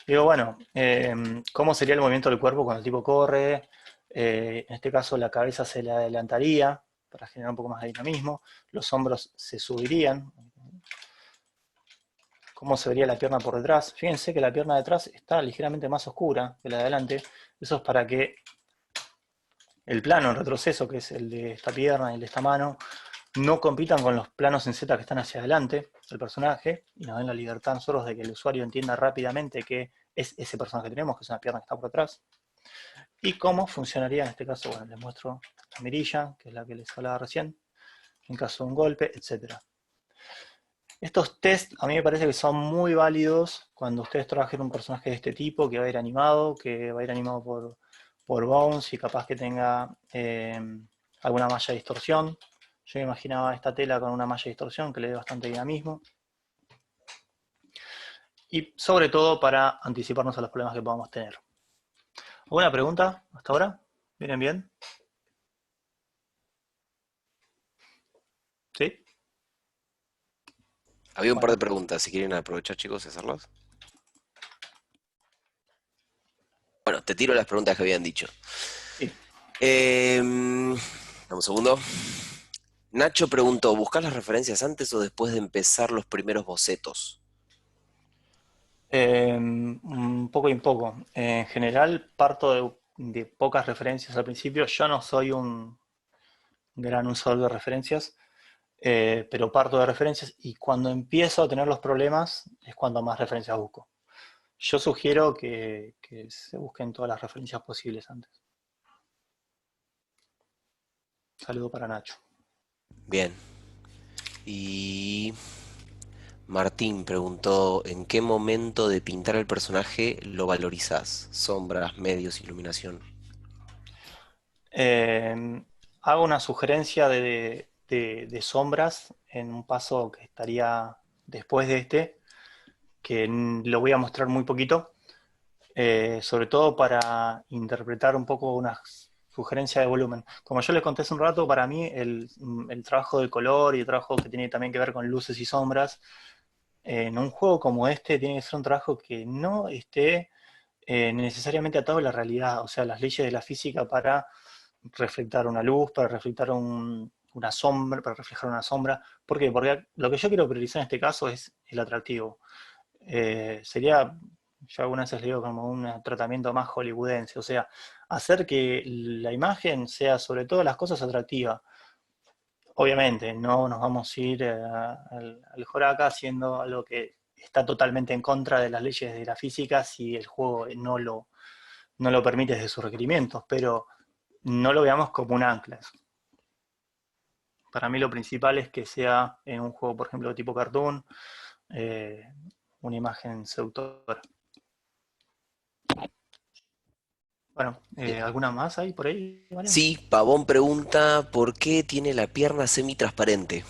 A: Digo, bueno, ¿cómo sería el movimiento del cuerpo cuando el tipo corre? En este caso la cabeza se le adelantaría para generar un poco más de dinamismo, los hombros se subirían. ¿Cómo se vería la pierna por detrás? Fíjense que la pierna de atrás está ligeramente más oscura que la de adelante. Eso es para que el plano en retroceso, que es el de esta pierna y el de esta mano, no compitan con los planos en Z que están hacia adelante del personaje y nos den la libertad a nosotros de que el usuario entienda rápidamente que es ese personaje que tenemos, que es una pierna que está por atrás. Y cómo funcionaría en este caso, bueno, les muestro la mirilla, que es la que les hablaba recién, en caso de un golpe, etc. Estos tests a mí me parece que son muy válidos cuando ustedes trabajen un personaje de este tipo, que va a ir animado, por bounce y capaz que tenga alguna malla de distorsión. Yo me imaginaba esta tela con una malla de distorsión que le dé bastante dinamismo. Y sobre todo para anticiparnos a los problemas que podamos tener. ¿Alguna pregunta hasta ahora? ¿Vienen bien? ¿Sí?
B: Había un par de preguntas, si quieren aprovechar, chicos, y hacerlas. Bueno, te tiro las preguntas que habían dicho.
A: Sí.
B: Dame un segundo. Nacho preguntó, ¿buscás las referencias antes o después de empezar los primeros bocetos?
A: Un poco y un poco. En general, parto de pocas referencias al principio. Yo no soy un gran usador de referencias, pero parto de referencias y cuando empiezo a tener los problemas es cuando más referencias busco. Yo sugiero que se busquen todas las referencias posibles antes. Saludo para Nacho.
B: Bien. Y Martín preguntó, ¿en qué momento de pintar el personaje lo valorizás? Sombras, medios, iluminación.
A: Hago una sugerencia de sombras en un paso que estaría después de este, que lo voy a mostrar muy poquito, sobre todo para interpretar un poco una sugerencia de volumen. Como yo les conté hace un rato, para mí el trabajo de color y el trabajo que tiene también que ver con luces y sombras, en un juego como este tiene que ser un trabajo que no esté necesariamente atado a la realidad, o sea, las leyes de la física para reflectar una luz, para reflectar una sombra, para reflejar una sombra. ¿Por qué? Porque lo que yo quiero priorizar en este caso es el atractivo. Sería, yo algunas veces le digo como un tratamiento más hollywoodense, o sea, hacer que la imagen sea sobre todo las cosas atractivas. Obviamente, no nos vamos a ir al Joraca haciendo algo que está totalmente en contra de las leyes de la física si el juego no lo permite desde sus requerimientos, pero no lo veamos como un ancla. Para mí lo principal es que sea en un juego, por ejemplo, tipo cartoon, eh, una imagen seductora. Bueno,
B: Bien.
A: ¿alguna más hay por ahí, Marian?
B: Sí, Pavón pregunta, ¿por qué tiene la pierna semitransparente?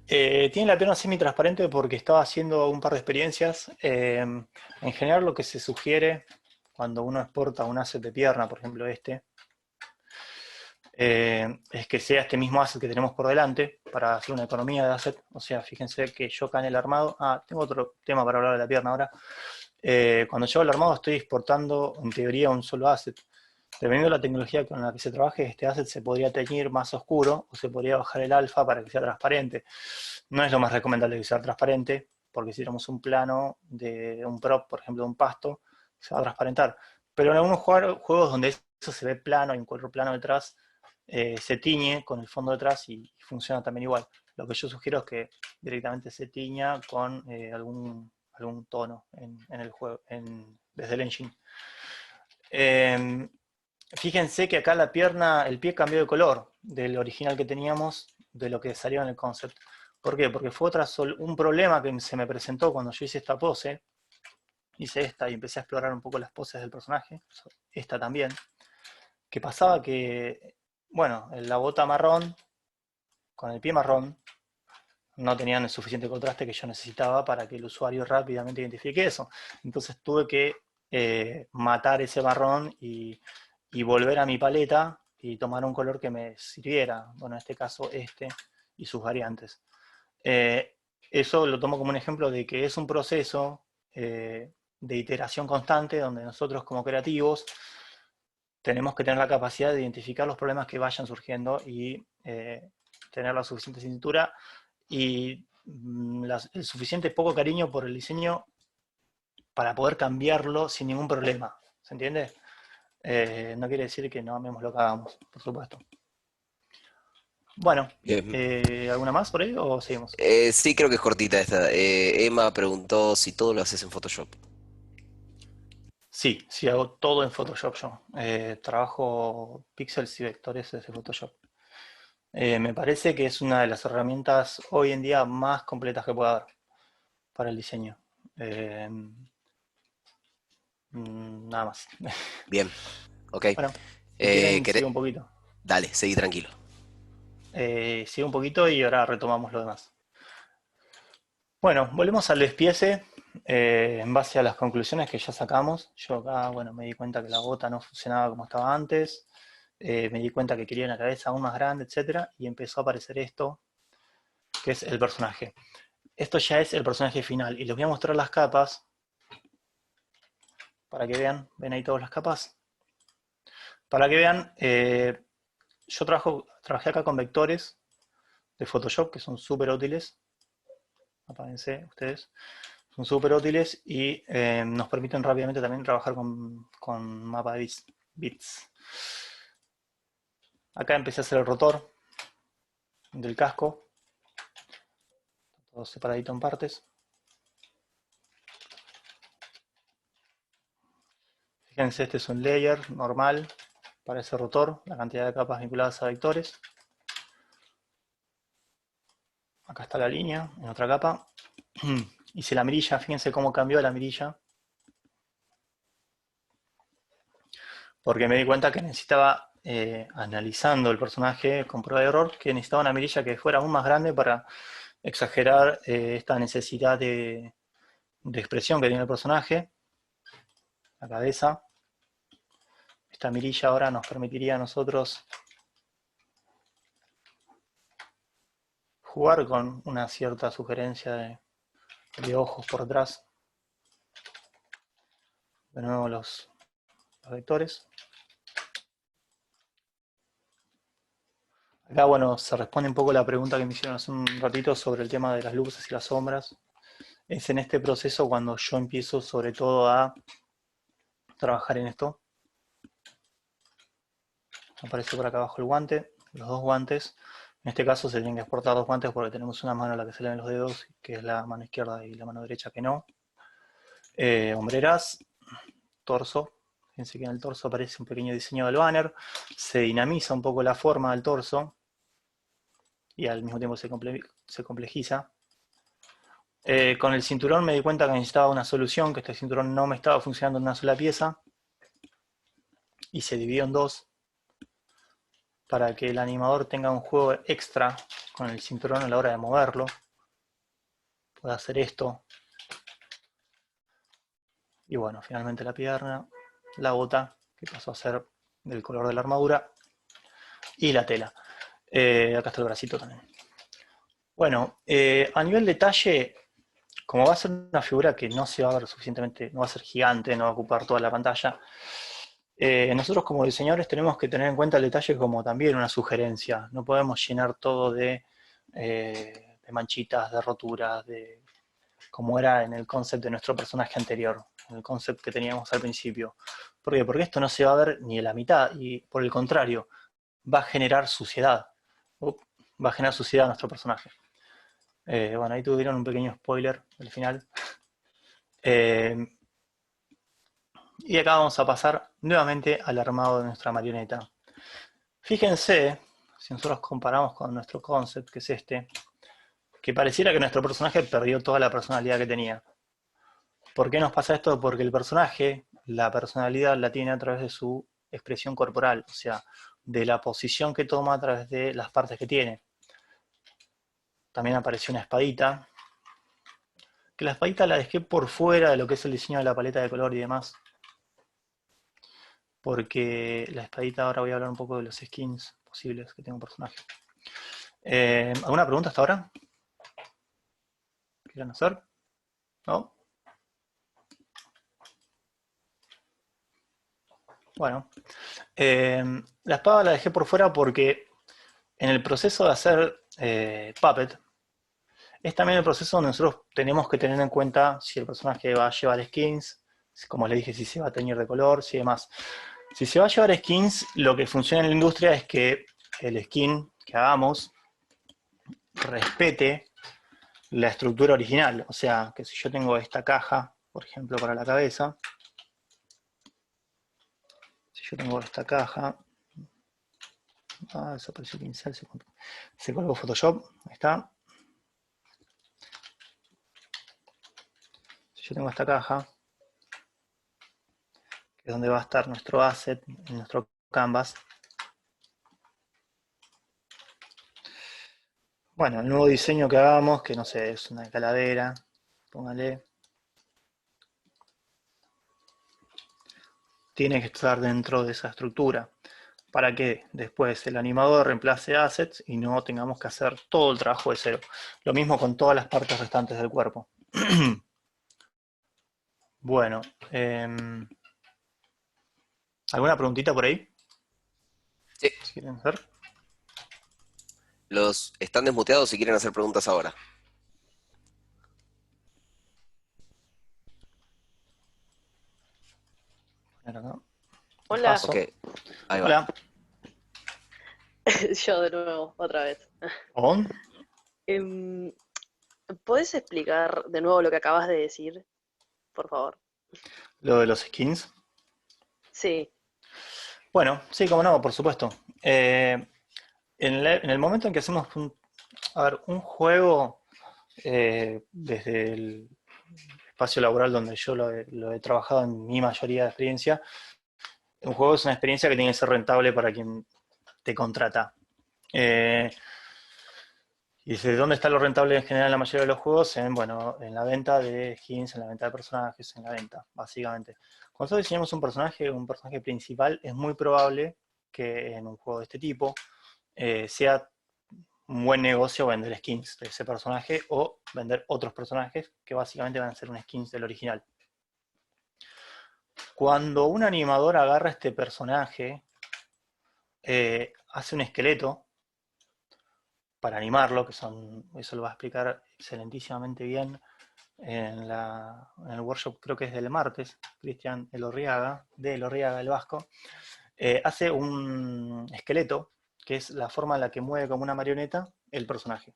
A: Tiene la pierna semi-transparente porque estaba haciendo un par de experiencias. En general lo que se sugiere cuando uno exporta un asset de pierna, por ejemplo este, es que sea este mismo asset que tenemos por delante para hacer una economía de asset. O sea, fíjense que yo acá en el armado, tengo otro tema para hablar de la pierna ahora. Cuando yo hago el armado estoy exportando en teoría un solo asset. Dependiendo de la tecnología con la que se trabaje, este asset se podría teñir más oscuro o se podría bajar el alfa para que sea transparente. No es lo más recomendable que sea transparente, porque si tenemos un plano de un prop, por ejemplo, de un pasto, se va a transparentar. Pero en algunos juegos donde eso se ve plano, hay un cuadro plano detrás, se tiñe con el fondo detrás y funciona también igual. Lo que yo sugiero es que directamente se tiña con algún tono en el juego, desde el engine. Fíjense que acá la pierna, el pie cambió de color del original que teníamos, de lo que salió en el concept. ¿Por qué? Porque fue un problema que se me presentó cuando yo hice esta pose. Hice esta y empecé a explorar un poco las poses del personaje. Esta también. Que pasaba que, bueno, la bota marrón con el pie marrón no tenían el suficiente contraste que yo necesitaba para que el usuario rápidamente identifique eso. Entonces tuve que matar ese marrón y volver a mi paleta y tomar un color que me sirviera. Bueno, en este caso este y sus variantes. Eso lo tomo como un ejemplo de que es un proceso de iteración constante donde nosotros como creativos tenemos que tener la capacidad de identificar los problemas que vayan surgiendo y tener la suficiente cintura y el suficiente poco cariño por el diseño para poder cambiarlo sin ningún problema. ¿Se entiende? No quiere decir que no amemos lo que hagamos, por supuesto. Bueno,
B: Bien.
A: ¿alguna más por ahí o seguimos?
B: Sí, creo que es cortita esta. Emma preguntó si todo lo haces en Photoshop.
A: Sí, sí, hago todo en Photoshop yo. Trabajo píxeles y vectores desde Photoshop. Me parece que es una de las herramientas hoy en día más completas que puede haber para el diseño. Eh, Nada más.
B: Bien, ok.
A: Bueno, si quieren,
B: ¿Querés?
A: sigo un poquito.
B: Dale, seguí tranquilo.
A: Sigo un poquito y ahora retomamos lo demás. Bueno, volvemos al despiece en base a las conclusiones que ya sacamos. Yo acá, bueno, me di cuenta que la bota no funcionaba como estaba antes. Me di cuenta que quería una cabeza aún más grande, etcétera, y empezó a aparecer esto, que es el personaje. Esto ya es el personaje final, y les voy a mostrar las capas, para que vean, ven ahí todas las capas, para que vean, yo trabajé acá con vectores de Photoshop, que son súper útiles, apárense ustedes, Son súper útiles y nos permiten rápidamente también trabajar con mapa de bits. Acá empecé a hacer el rotor del casco, todo separadito en partes. Fíjense, este es un layer normal para ese rotor, la cantidad de capas vinculadas a vectores. Acá está la línea, en otra capa. Hice la mirilla, fíjense cómo cambió la mirilla. Porque me di cuenta que necesitaba, analizando el personaje con prueba de error, que necesitaba una mirilla que fuera aún más grande para exagerar esta necesidad de expresión que tiene el personaje. La cabeza. Esta mirilla ahora nos permitiría a nosotros jugar con una cierta sugerencia de ojos por detrás. De nuevo los vectores. Acá, bueno, se responde un poco la pregunta que me hicieron hace un ratito sobre el tema de las luces y las sombras. Es en este proceso cuando yo empiezo sobre todo a trabajar en esto. Aparece por acá abajo el guante, los dos guantes. En este caso se tienen que exportar dos guantes porque tenemos una mano a la que se le ven los dedos, que es la mano izquierda, y la mano derecha que no. Hombreras, torso. Fíjense que en el torso aparece un pequeño diseño del banner. Se dinamiza un poco la forma del torso y al mismo tiempo se complejiza. Con el cinturón me di cuenta que necesitaba una solución, que este cinturón no me estaba funcionando en una sola pieza y se dividió en dos para que el animador tenga un juego extra con el cinturón a la hora de moverlo. Puede hacer esto. Y bueno, finalmente la pierna, la bota, que pasó a ser del color de la armadura, y la tela. Acá está el bracito también. Bueno, a nivel detalle, como va a ser una figura que no se va a ver suficientemente, no va a ser gigante, no va a ocupar toda la pantalla, nosotros como diseñadores tenemos que tener en cuenta el detalle como también una sugerencia. No podemos llenar todo de manchitas, de roturas, como era en el concept de nuestro personaje anterior, en el concept que teníamos al principio. ¿Por qué? Porque esto no se va a ver ni en la mitad, y por el contrario, va a generar suciedad. Va a generar suciedad a nuestro personaje. Bueno, ahí tuvieron un pequeño spoiler del final. Y acá vamos a pasar nuevamente al armado de nuestra marioneta. Fíjense, si nosotros comparamos con nuestro concept, que es este, que pareciera que nuestro personaje perdió toda la personalidad que tenía. ¿Por qué nos pasa esto? Porque el personaje, la personalidad la tiene a través de su expresión corporal, o sea, de la posición que toma a través de las partes que tiene. También apareció una espadita, que la espadita la dejé por fuera de lo que es el diseño de la paleta de color y demás, porque la espadita, ahora voy a hablar un poco de los skins posibles que tiene un personaje. ¿Alguna pregunta hasta ahora? ¿Quieran hacer? ¿No? Bueno, la espada la dejé por fuera porque en el proceso de hacer Puppet, es también el proceso donde nosotros tenemos que tener en cuenta si el personaje va a llevar skins, como le dije, si se va a teñir de color, si demás. Si se va a llevar skins, lo que funciona en la industria es que el skin que hagamos respete la estructura original. O sea, que si yo tengo esta caja, por ejemplo, para la cabeza, si yo tengo esta caja, desapareció el pincel, se colgó Photoshop, ahí está. Si yo tengo esta caja, que es donde va a estar nuestro asset, nuestro canvas. Bueno, el nuevo diseño que hagamos, que no sé, es una calavera, póngale. Tiene que estar dentro de esa estructura, para que después el animador reemplace assets y no tengamos que hacer todo el trabajo de cero. Lo mismo con todas las partes restantes del cuerpo. Bueno, ¿alguna preguntita por ahí?
B: Sí.
A: Si quieren hacer.
B: Los están desmuteados si quieren hacer preguntas ahora.
A: Pero no.
C: Hola,
A: Paso.
B: Ok, ahí va.
A: Hola.
C: yo de nuevo, otra vez.
A: ¿On?
C: Em, ¿Podés explicar de nuevo lo que acabas de decir, por favor?
A: Lo de los skins.
C: Sí,
A: Bueno, sí, como no, por supuesto. En el momento en que hacemos a ver, un juego, desde el espacio laboral donde yo lo he trabajado en mi mayoría de experiencia, un juego es una experiencia que tiene que ser rentable para quien te contrata. Eh, y desde dónde está lo rentable en general en la mayoría de los juegos, bueno, en la venta de skins, en la venta de personajes, en la venta, básicamente. Cuando nosotros diseñamos un personaje principal, es muy probable que en un juego de este tipo sea un buen negocio vender skins de ese personaje o vender otros personajes que básicamente van a ser un skins del original. Cuando un animador agarra este personaje, hace un esqueleto para animarlo, eso lo va a explicar excelentísimamente bien en el workshop, creo que es del martes, Cristian Elorriaga, de Elorriaga el Vasco, hace un esqueleto, que es la forma en la que mueve como una marioneta el personaje.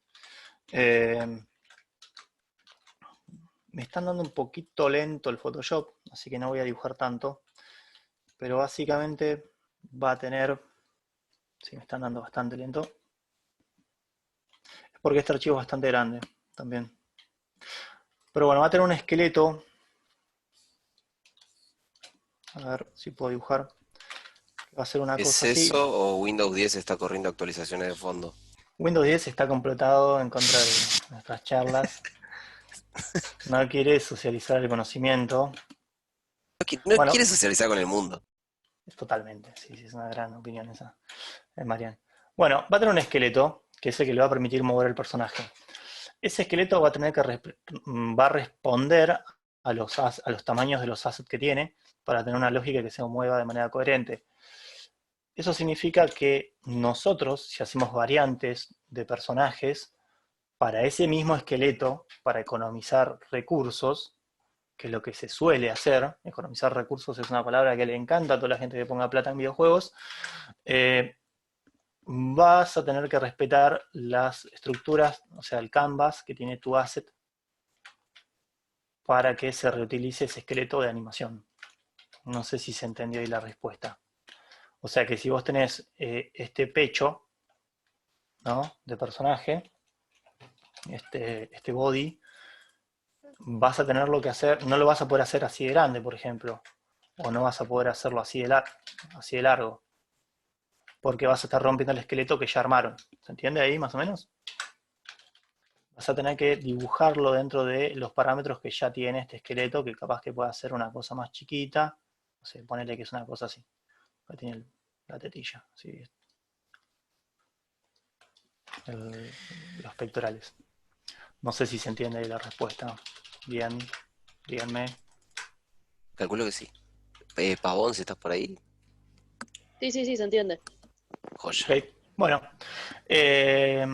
A: Me están dando un poquito lento el Photoshop, así que no voy a dibujar tanto, pero básicamente va a tener, si me están dando bastante lento, es porque este archivo es bastante grande también. Pero bueno, va a tener un esqueleto, a ver si puedo dibujar, va a ser una
B: ¿Es
A: cosa así.
B: eso o Windows 10 está corriendo actualizaciones de fondo?
A: Windows 10 está complotado en contra de nuestras charlas, no quiere socializar el conocimiento.
B: No
A: Bueno,
B: quiere socializar con el mundo.
A: totalmente, sí, sí, es una gran opinión esa, Marian. Bueno, va a tener un esqueleto, que es el que le va a permitir mover el personaje. Ese esqueleto va a tener que va a responder a los tamaños de los assets que tiene para tener una lógica que se mueva de manera coherente. Eso significa que nosotros, si hacemos variantes de personajes, para ese mismo esqueleto, para economizar recursos, que es lo que se suele hacer, economizar recursos es una palabra que le encanta a toda la gente que ponga plata en videojuegos, vas a tener que respetar las estructuras, o sea, el canvas que tiene tu asset para que se reutilice ese esqueleto de animación. No sé si se entendió ahí la respuesta. O sea que si vos tenés este pecho, ¿no?, de personaje, este body, vas a tenerlo que hacer, no lo vas a poder hacer así de grande, por ejemplo, o no vas a poder hacerlo así de largo, porque vas a estar rompiendo el esqueleto que ya armaron. ¿Se entiende ahí más o menos? Vas a tener que dibujarlo dentro de los parámetros que ya tiene este esqueleto, que capaz que pueda ser una cosa más chiquita, no sé, ponele que es una cosa así. Acá tiene la tetilla, ¿sí? Los pectorales. No sé si se entiende ahí la respuesta. Bien, díganme.
B: Calculo que sí. Pavón, si estás por ahí,
C: sí, sí, sí, se entiende.
B: joya.
A: Ok, bueno.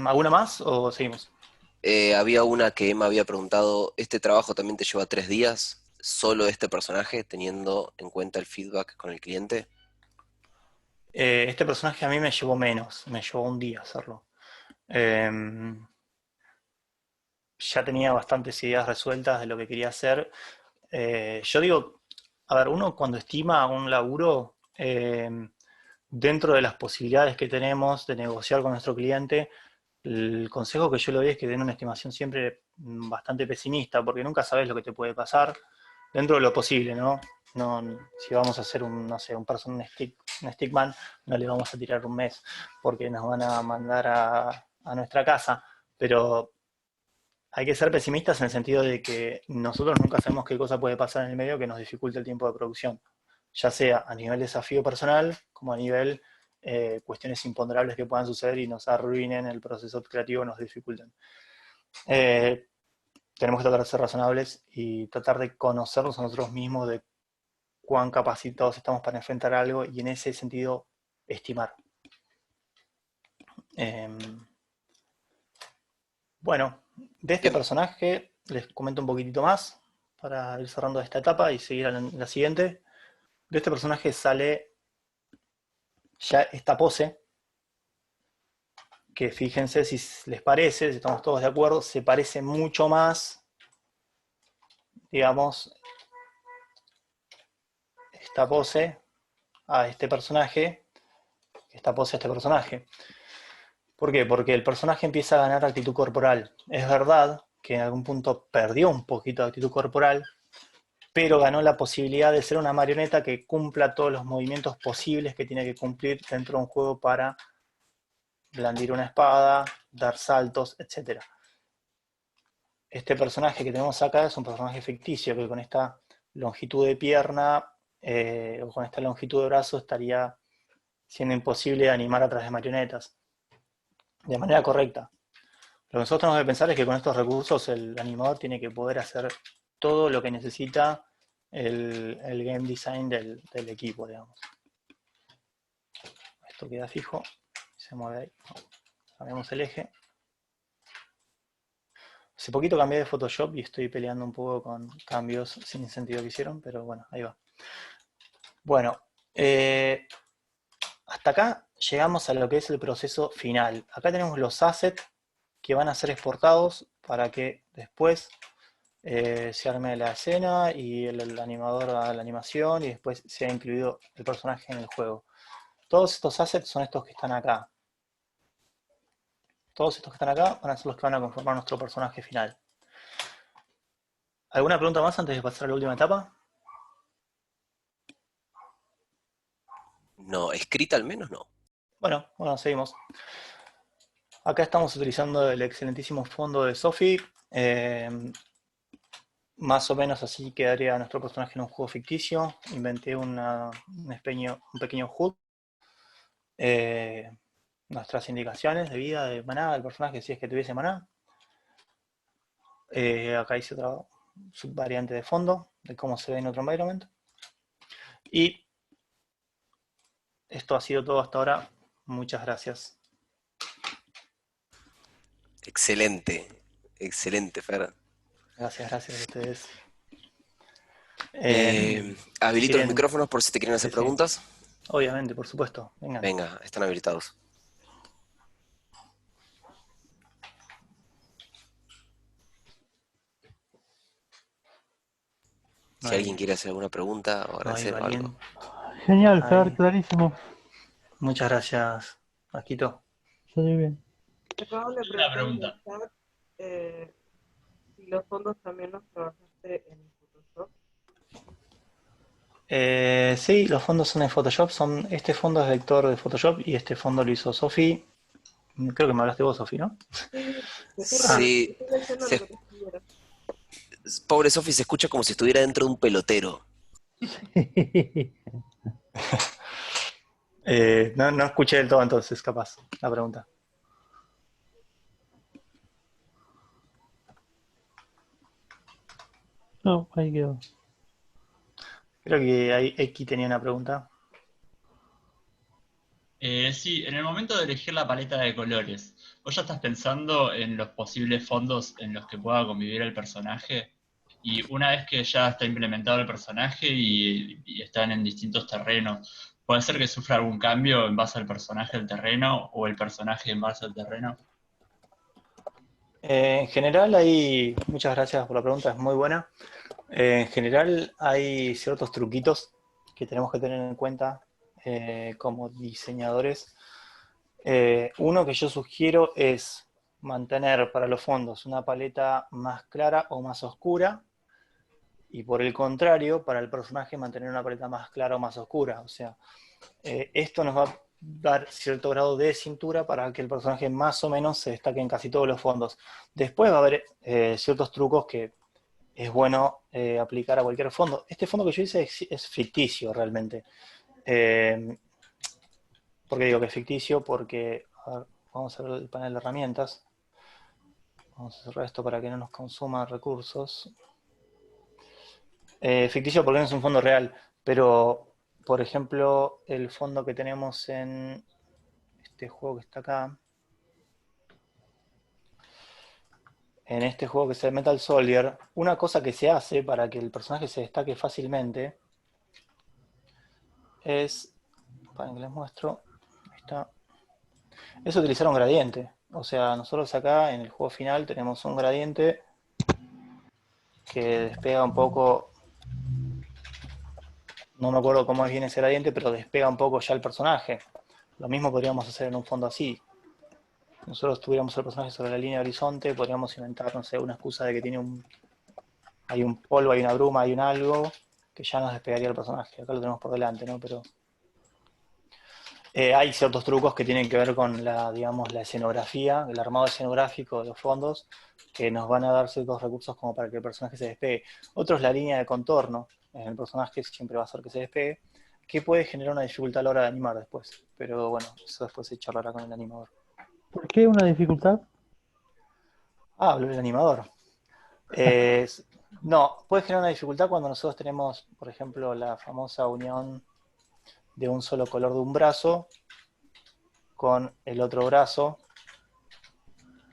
A: ¿Alguna más o seguimos?
B: Había una que Emma había preguntado, ¿este trabajo también te lleva 3 días? ¿Solo este personaje, teniendo en cuenta el feedback con el cliente?
A: Este personaje a mí me llevó menos, me llevó un día hacerlo. Eh, ya tenía bastantes ideas resueltas de lo que quería hacer. Yo digo, a ver, uno cuando estima un laburo, dentro de las posibilidades que tenemos de negociar con nuestro cliente, el consejo que yo le doy es que den una estimación siempre bastante pesimista, porque nunca sabes lo que te puede pasar dentro de lo posible, ¿no? No, si vamos a hacer no sé, un stickman, no le vamos a tirar un mes porque nos van a mandar a nuestra casa, pero hay que ser pesimistas en el sentido de que nosotros nunca sabemos qué cosa puede pasar en el medio que nos dificulte el tiempo de producción, ya sea a nivel desafío personal como a nivel cuestiones imponderables que puedan suceder y nos arruinen el proceso creativo, nos dificulten. Tenemos que tratar de ser razonables y tratar de conocernos a nosotros mismos, de cuán capacitados estamos para enfrentar algo y en ese sentido estimar. Bueno, de este
B: Bien,
A: personaje les comento un poquitito más para ir cerrando esta etapa y seguir a la siguiente. de este personaje sale ya esta pose, que fíjense si les parece, si estamos todos de acuerdo, se parece mucho más, digamos, esta pose a este personaje, esta pose a este personaje. ¿Por qué? Porque el personaje empieza a ganar actitud corporal. Es verdad que en algún punto perdió un poquito de actitud corporal, pero ganó la posibilidad de ser una marioneta que cumpla todos los movimientos posibles que tiene que cumplir dentro de un juego para blandir una espada, dar saltos, etc. Este personaje que tenemos acá es un personaje ficticio que con esta longitud de pierna o con esta longitud de brazo estaría siendo imposible animar a través de marionetas de manera correcta. Lo que nosotros tenemos que pensar es que con estos recursos el animador tiene que poder hacer todo lo que necesita el game design del equipo, digamos. Esto queda fijo, se mueve ahí. Cambiamos el eje. Hace poquito cambié de Photoshop y estoy peleando un poco con cambios sin sentido que hicieron, pero bueno, ahí va. Bueno, hasta acá llegamos a lo que es el proceso final. Acá tenemos los assets que van a ser exportados para que después se arme la escena y el animador haga la animación y después sea incluido el personaje en el juego. Todos estos assets son estos que están acá. Todos estos que están acá van a ser los que van a conformar nuestro personaje final. ¿Alguna pregunta más antes de pasar a la última etapa?
B: No, escrita al menos no.
A: Bueno, seguimos. Acá estamos utilizando el excelentísimo fondo de Sophie. Más o menos así quedaría nuestro personaje en un juego ficticio. Inventé un pequeño HUD. Nuestras indicaciones de vida de maná del personaje si es que tuviese maná. Acá hice otra subvariante de fondo de cómo se ve en otro environment. Y esto ha sido todo hasta ahora. Muchas gracias.
B: Excelente, excelente, Fer.
A: Gracias a ustedes.
B: Habilito
A: ¿quieren?
B: los micrófonos por si te quieren hacer
A: Sí.
B: preguntas.
A: Obviamente, por supuesto. Vengan.
B: Venga, están habilitados. Si alguien quiere hacer alguna pregunta o agradecer o algo.
E: Genial,
A: Ahí.
E: Fer, clarísimo.
A: Muchas gracias, Asquito.
E: Salió bien.
D: Te acabo de
G: Una
D: preguntar en el
G: pregunta.
D: chat si los fondos también los trabajaste en Photoshop.
A: Sí, los fondos son en Photoshop. Este fondo es vector de Photoshop y este fondo lo hizo Sofi. Creo que me hablaste vos, Sofi, ¿no?
B: Sí,
D: Estoy leyendo lo que te escribieron.
B: pobre Sofi se escucha como si estuviera dentro de un pelotero.
A: No escuché del todo entonces, capaz, la pregunta.
E: No, ahí quedó.
A: Creo que ahí X tenía una pregunta.
G: Sí, en el momento de elegir la paleta de colores, ¿vos ya estás pensando en los posibles fondos en los que pueda convivir el personaje? Y una vez que ya está implementado el personaje y están en distintos terrenos, ¿puede ser que sufra algún cambio en base al personaje del terreno o el personaje en base al terreno?
A: En general muchas gracias por la pregunta, es muy buena. En general hay ciertos truquitos que tenemos que tener en cuenta como diseñadores. Uno que yo sugiero es mantener para los fondos una paleta más clara o más oscura, y por el contrario, para el personaje mantener una paleta más clara o más oscura. O sea, esto nos va a dar cierto grado de cintura para que el personaje más o menos se destaque en casi todos los fondos. Después va a haber ciertos trucos que es bueno aplicar a cualquier fondo. Este fondo que yo hice es ficticio realmente. ¿Por qué digo que es ficticio? Porque, a ver, vamos a ver el panel de herramientas. Vamos a cerrar esto para que no nos consuma recursos. Ficticio porque no es un fondo real, pero, por ejemplo, el fondo que tenemos en este juego que está acá, en este juego que es el Metal Soldier, una cosa que se hace para que el personaje se destaque fácilmente es, para que les muestro, ahí está, es utilizar un gradiente. O sea, nosotros acá en el juego final tenemos un gradiente que despega un poco, no me acuerdo cómo es bien ese gradiente, pero despega un poco ya el personaje. Lo mismo podríamos hacer en un fondo así. Si nosotros tuviéramos el personaje sobre la línea de horizonte, podríamos inventar, no sé, una excusa de que hay un polvo, hay una bruma, hay un algo, que ya nos despegaría el personaje. Acá lo tenemos por delante, ¿no? Pero hay ciertos trucos que tienen que ver con digamos, la escenografía, el armado escenográfico de los fondos, que nos van a dar ciertos recursos como para que el personaje se despegue. Otro es la línea de contorno en el personaje, siempre va a hacer que se despegue, que puede generar una dificultad a la hora de animar después. Pero bueno, eso después se charlará con el animador.
E: ¿Por qué una dificultad?
A: Ah, habló el animador. Eh, no, puede generar una dificultad cuando nosotros tenemos, por ejemplo, la famosa unión de un solo color de un brazo con el otro brazo.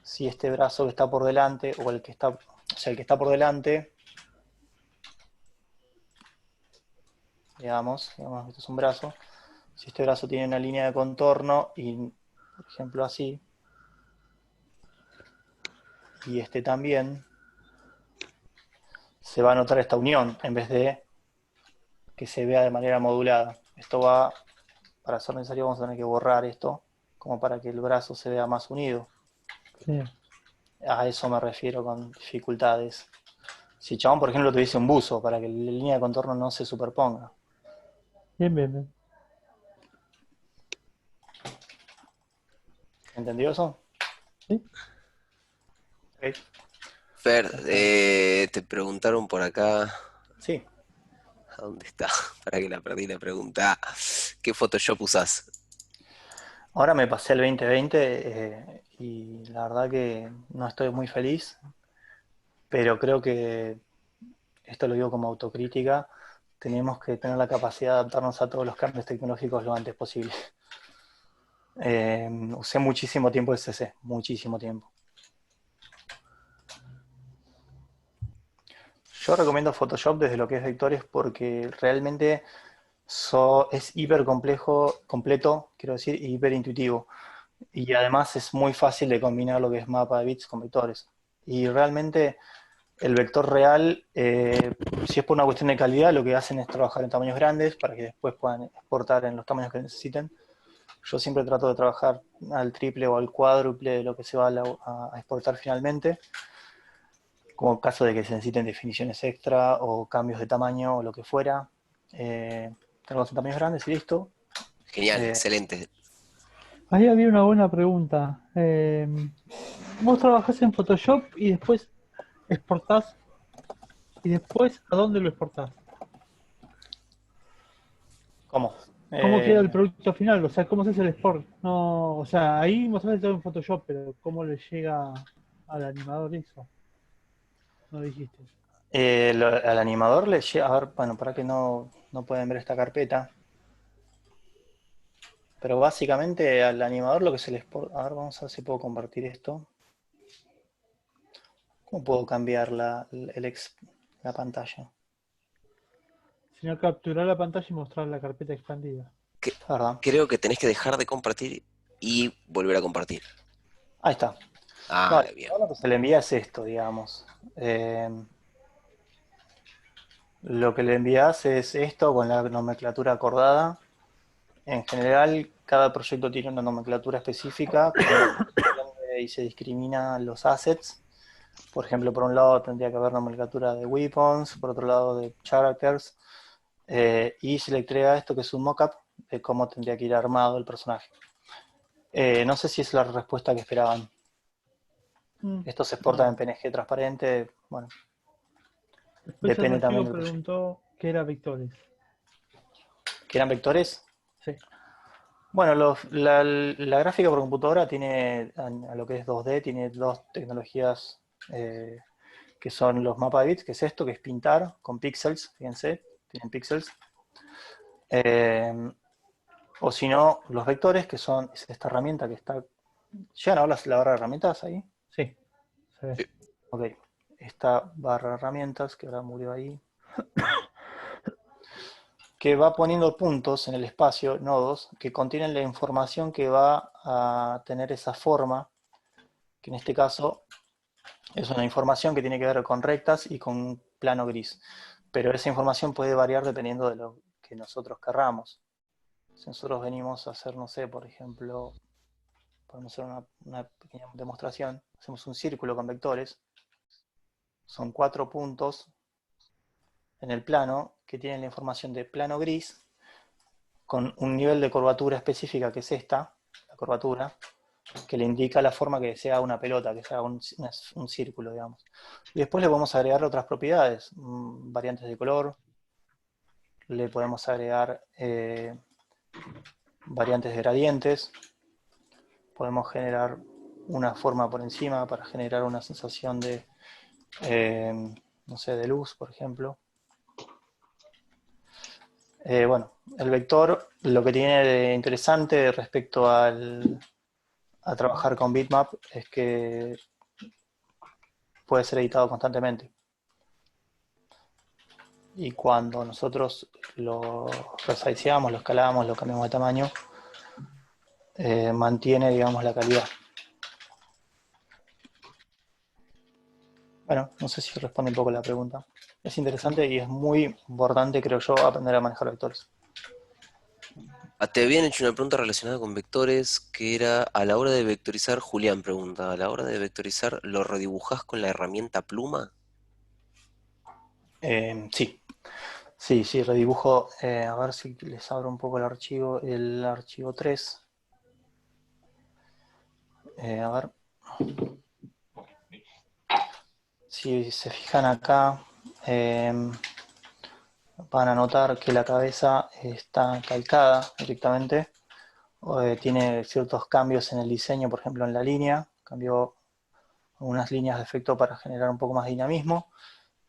A: Si este brazo que está por delante, o el que está, o sea, el que está por delante, digamos, que este es un brazo, si este brazo tiene una línea de contorno, y por ejemplo así, y este también, se va a notar esta unión, en vez de que se vea de manera modulada. Esto va, para ser necesario vamos a tener que borrar esto, como para que el brazo se vea más unido.
E: Sí.
A: A eso me refiero con dificultades. Si Chabón, por ejemplo, tuviese un buzo, para que la línea de contorno no se superponga.
E: Bien, bien, bien.
A: ¿Entendió eso?
E: Sí.
A: Okay.
B: Fer, te preguntaron por acá.
A: Sí.
B: ¿A dónde está? Para que la perdí la pregunta. ¿Qué Photoshop usás?
A: Ahora me pasé el 2020 y la verdad que no estoy muy feliz, pero creo que, esto lo digo como autocrítica, tenemos que tener la capacidad de adaptarnos a todos los cambios tecnológicos lo antes posible. Usé muchísimo tiempo CC, muchísimo tiempo. Yo recomiendo Photoshop desde lo que es vectores porque realmente es hiper complejo, completo, quiero decir, y hiper intuitivo. Y además es muy fácil de combinar lo que es mapa de bits con vectores. Y realmente el vector real, si es por una cuestión de calidad, lo que hacen es trabajar en tamaños grandes para que después puedan exportar en los tamaños que necesiten. Yo siempre trato de trabajar al triple o al cuádruple de lo que se va a exportar finalmente, como caso de que se necesiten definiciones extra o cambios de tamaño o lo que fuera. Tengo en tamaños grandes y listo.
B: Genial,
A: Eh,
B: excelente.
E: Ahí había una buena pregunta. Vos trabajás en Photoshop y después exportás, y después ¿a dónde lo exportás?
A: ¿Cómo?
E: ¿Cómo queda el producto final? O sea, ¿cómo se hace el export? No, o sea, ahí mostraste todo en Photoshop, pero ¿cómo le llega al animador eso? No dijiste.
A: Al animador le llega, a ver, bueno, para que no pueden ver esta carpeta, pero básicamente al animador lo que se le exporta, a ver, vamos a ver si puedo compartir esto. ¿Cómo puedo cambiar la pantalla?
E: Sino capturar la pantalla y mostrar la carpeta expandida.
A: ¿Verdad?
B: Creo que tenés que dejar de compartir y volver a compartir.
A: Ahí está.
B: Ah,
A: No,
B: bien.
A: lo que se le envía es esto, digamos. Lo que le envías es esto con la nomenclatura acordada. En general, cada proyecto tiene una nomenclatura específica y se discriminan los assets. Por ejemplo, por un lado tendría que haber nomenclatura de weapons, por otro lado de characters, y se le entrega esto que es un mockup de cómo tendría que ir armado el personaje. No sé si es la respuesta que esperaban. Esto se exporta en PNG transparente, bueno,
E: Después
A: depende
E: el
A: también
E: chico
A: del proyecto.
E: preguntó qué era vectores.
A: ¿Que eran vectores?
E: Sí.
A: Bueno, la gráfica por computadora tiene, a lo que es 2D, tiene dos tecnologías que son los mapas de bits, que es esto, que es pintar con píxeles, fíjense, tienen píxeles. O si no, los vectores, que es esta herramienta que está... ¿Llegan ahora la barra de herramientas ahí?
E: Sí. Se ve.
A: Ok, esta barra de herramientas, que ahora murió ahí, que va poniendo puntos en el espacio, nodos, que contienen la información que va a tener esa forma, que en este caso es una información que tiene que ver con rectas y con un plano gris. Pero esa información puede variar dependiendo de lo que nosotros querramos. Si nosotros venimos a hacer, no sé, por ejemplo, podemos hacer una pequeña demostración, hacemos un círculo con vectores, son 4 puntos en el plano que tienen la información de plano gris, con un nivel de curvatura específica que es esta, la curvatura, que le indica la forma que sea una pelota, que sea un círculo, digamos. Y después le podemos agregar otras propiedades, variantes de color, le podemos agregar variantes de gradientes, podemos generar una forma por encima para generar una sensación de, no sé, de luz, por ejemplo. Bueno, el vector lo que tiene de interesante respecto a trabajar con bitmap es que puede ser editado constantemente. Y cuando nosotros lo resizeamos, lo escalamos, lo cambiamos de tamaño, mantiene, digamos, la calidad. Bueno, no sé si responde un poco la pregunta. Es interesante y es muy importante, creo yo, aprender a manejar vectores.
B: Te habían hecho una pregunta relacionada con vectores, que era, a la hora de vectorizar, Julián pregunta, ¿a la hora de vectorizar lo redibujás con la herramienta pluma?
A: Sí. Sí, redibujo, a ver si les abro un poco el archivo 3. A ver. Si se fijan acá, van a notar que la cabeza está calcada directamente. Tiene ciertos cambios en el diseño, por ejemplo en la línea. Cambió unas líneas de efecto para generar un poco más de dinamismo.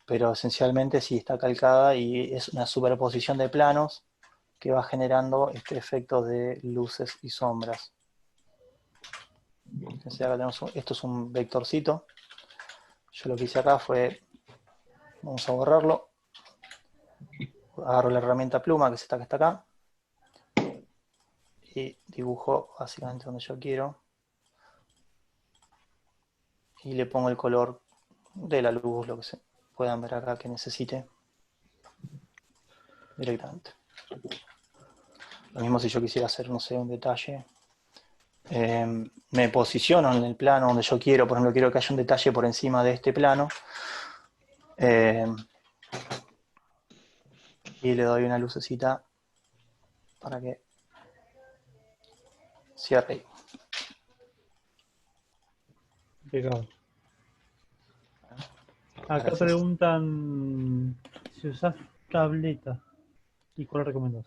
A: Pero esencialmente sí está calcada y es una superposición de planos que va generando este efecto de luces y sombras. Entonces acá tenemos, esto es un vectorcito. Yo lo que hice acá fue, vamos a borrarlo, agarro la herramienta pluma, que es esta que está acá, y dibujo básicamente donde yo quiero, y le pongo el color de la luz, lo que se puedan ver acá que necesite, directamente. Lo mismo si yo quisiera hacer, no sé, un detalle. Me posiciono en el plano donde yo quiero, por ejemplo, quiero que haya un detalle por encima de este plano, y le doy una lucecita para que cierre ahí.
E: Pegado. Acá
A: Gracias.
E: preguntan si usás tableta y cuál recomendás.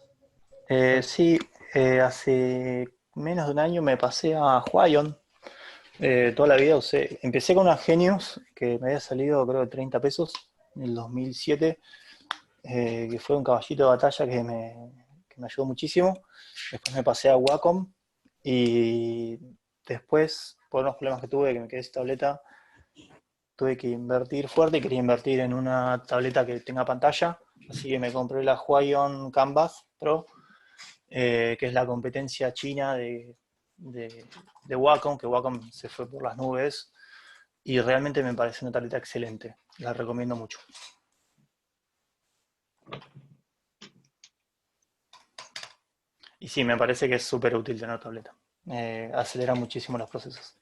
A: Sí, hace menos de un año me pasé a Huion. Toda la vida usé, empecé con una Genius que me había salido creo de 30 pesos en el 2007, que fue un caballito de batalla que me ayudó muchísimo. Después me pasé a Wacom y después, por unos problemas que tuve, que me quedé sin tableta, tuve que invertir fuerte y quería invertir en una tableta que tenga pantalla, así que me compré la Huion Canvas Pro, que es la competencia china de Wacom, que Wacom se fue por las nubes, y realmente me parece una tableta excelente, la recomiendo mucho. Y sí, me parece que es súper útil tener tableta, acelera muchísimo los procesos.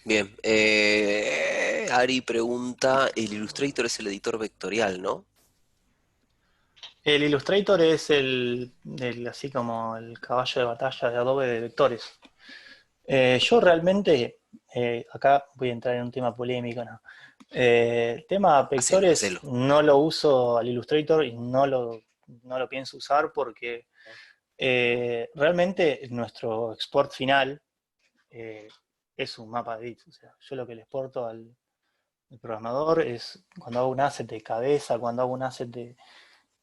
B: Bien, Ari pregunta, el Illustrator es el editor vectorial, ¿no?
A: El Illustrator es así como el caballo de batalla de Adobe de vectores. Yo realmente, acá voy a entrar en un tema polémico, ¿no? El tema vectores
B: Hacelo.
A: no lo uso al Illustrator y no lo pienso usar porque realmente nuestro export final es un mapa de bits. O sea, yo lo que le exporto al programador es cuando hago un asset de cabeza, cuando hago un asset de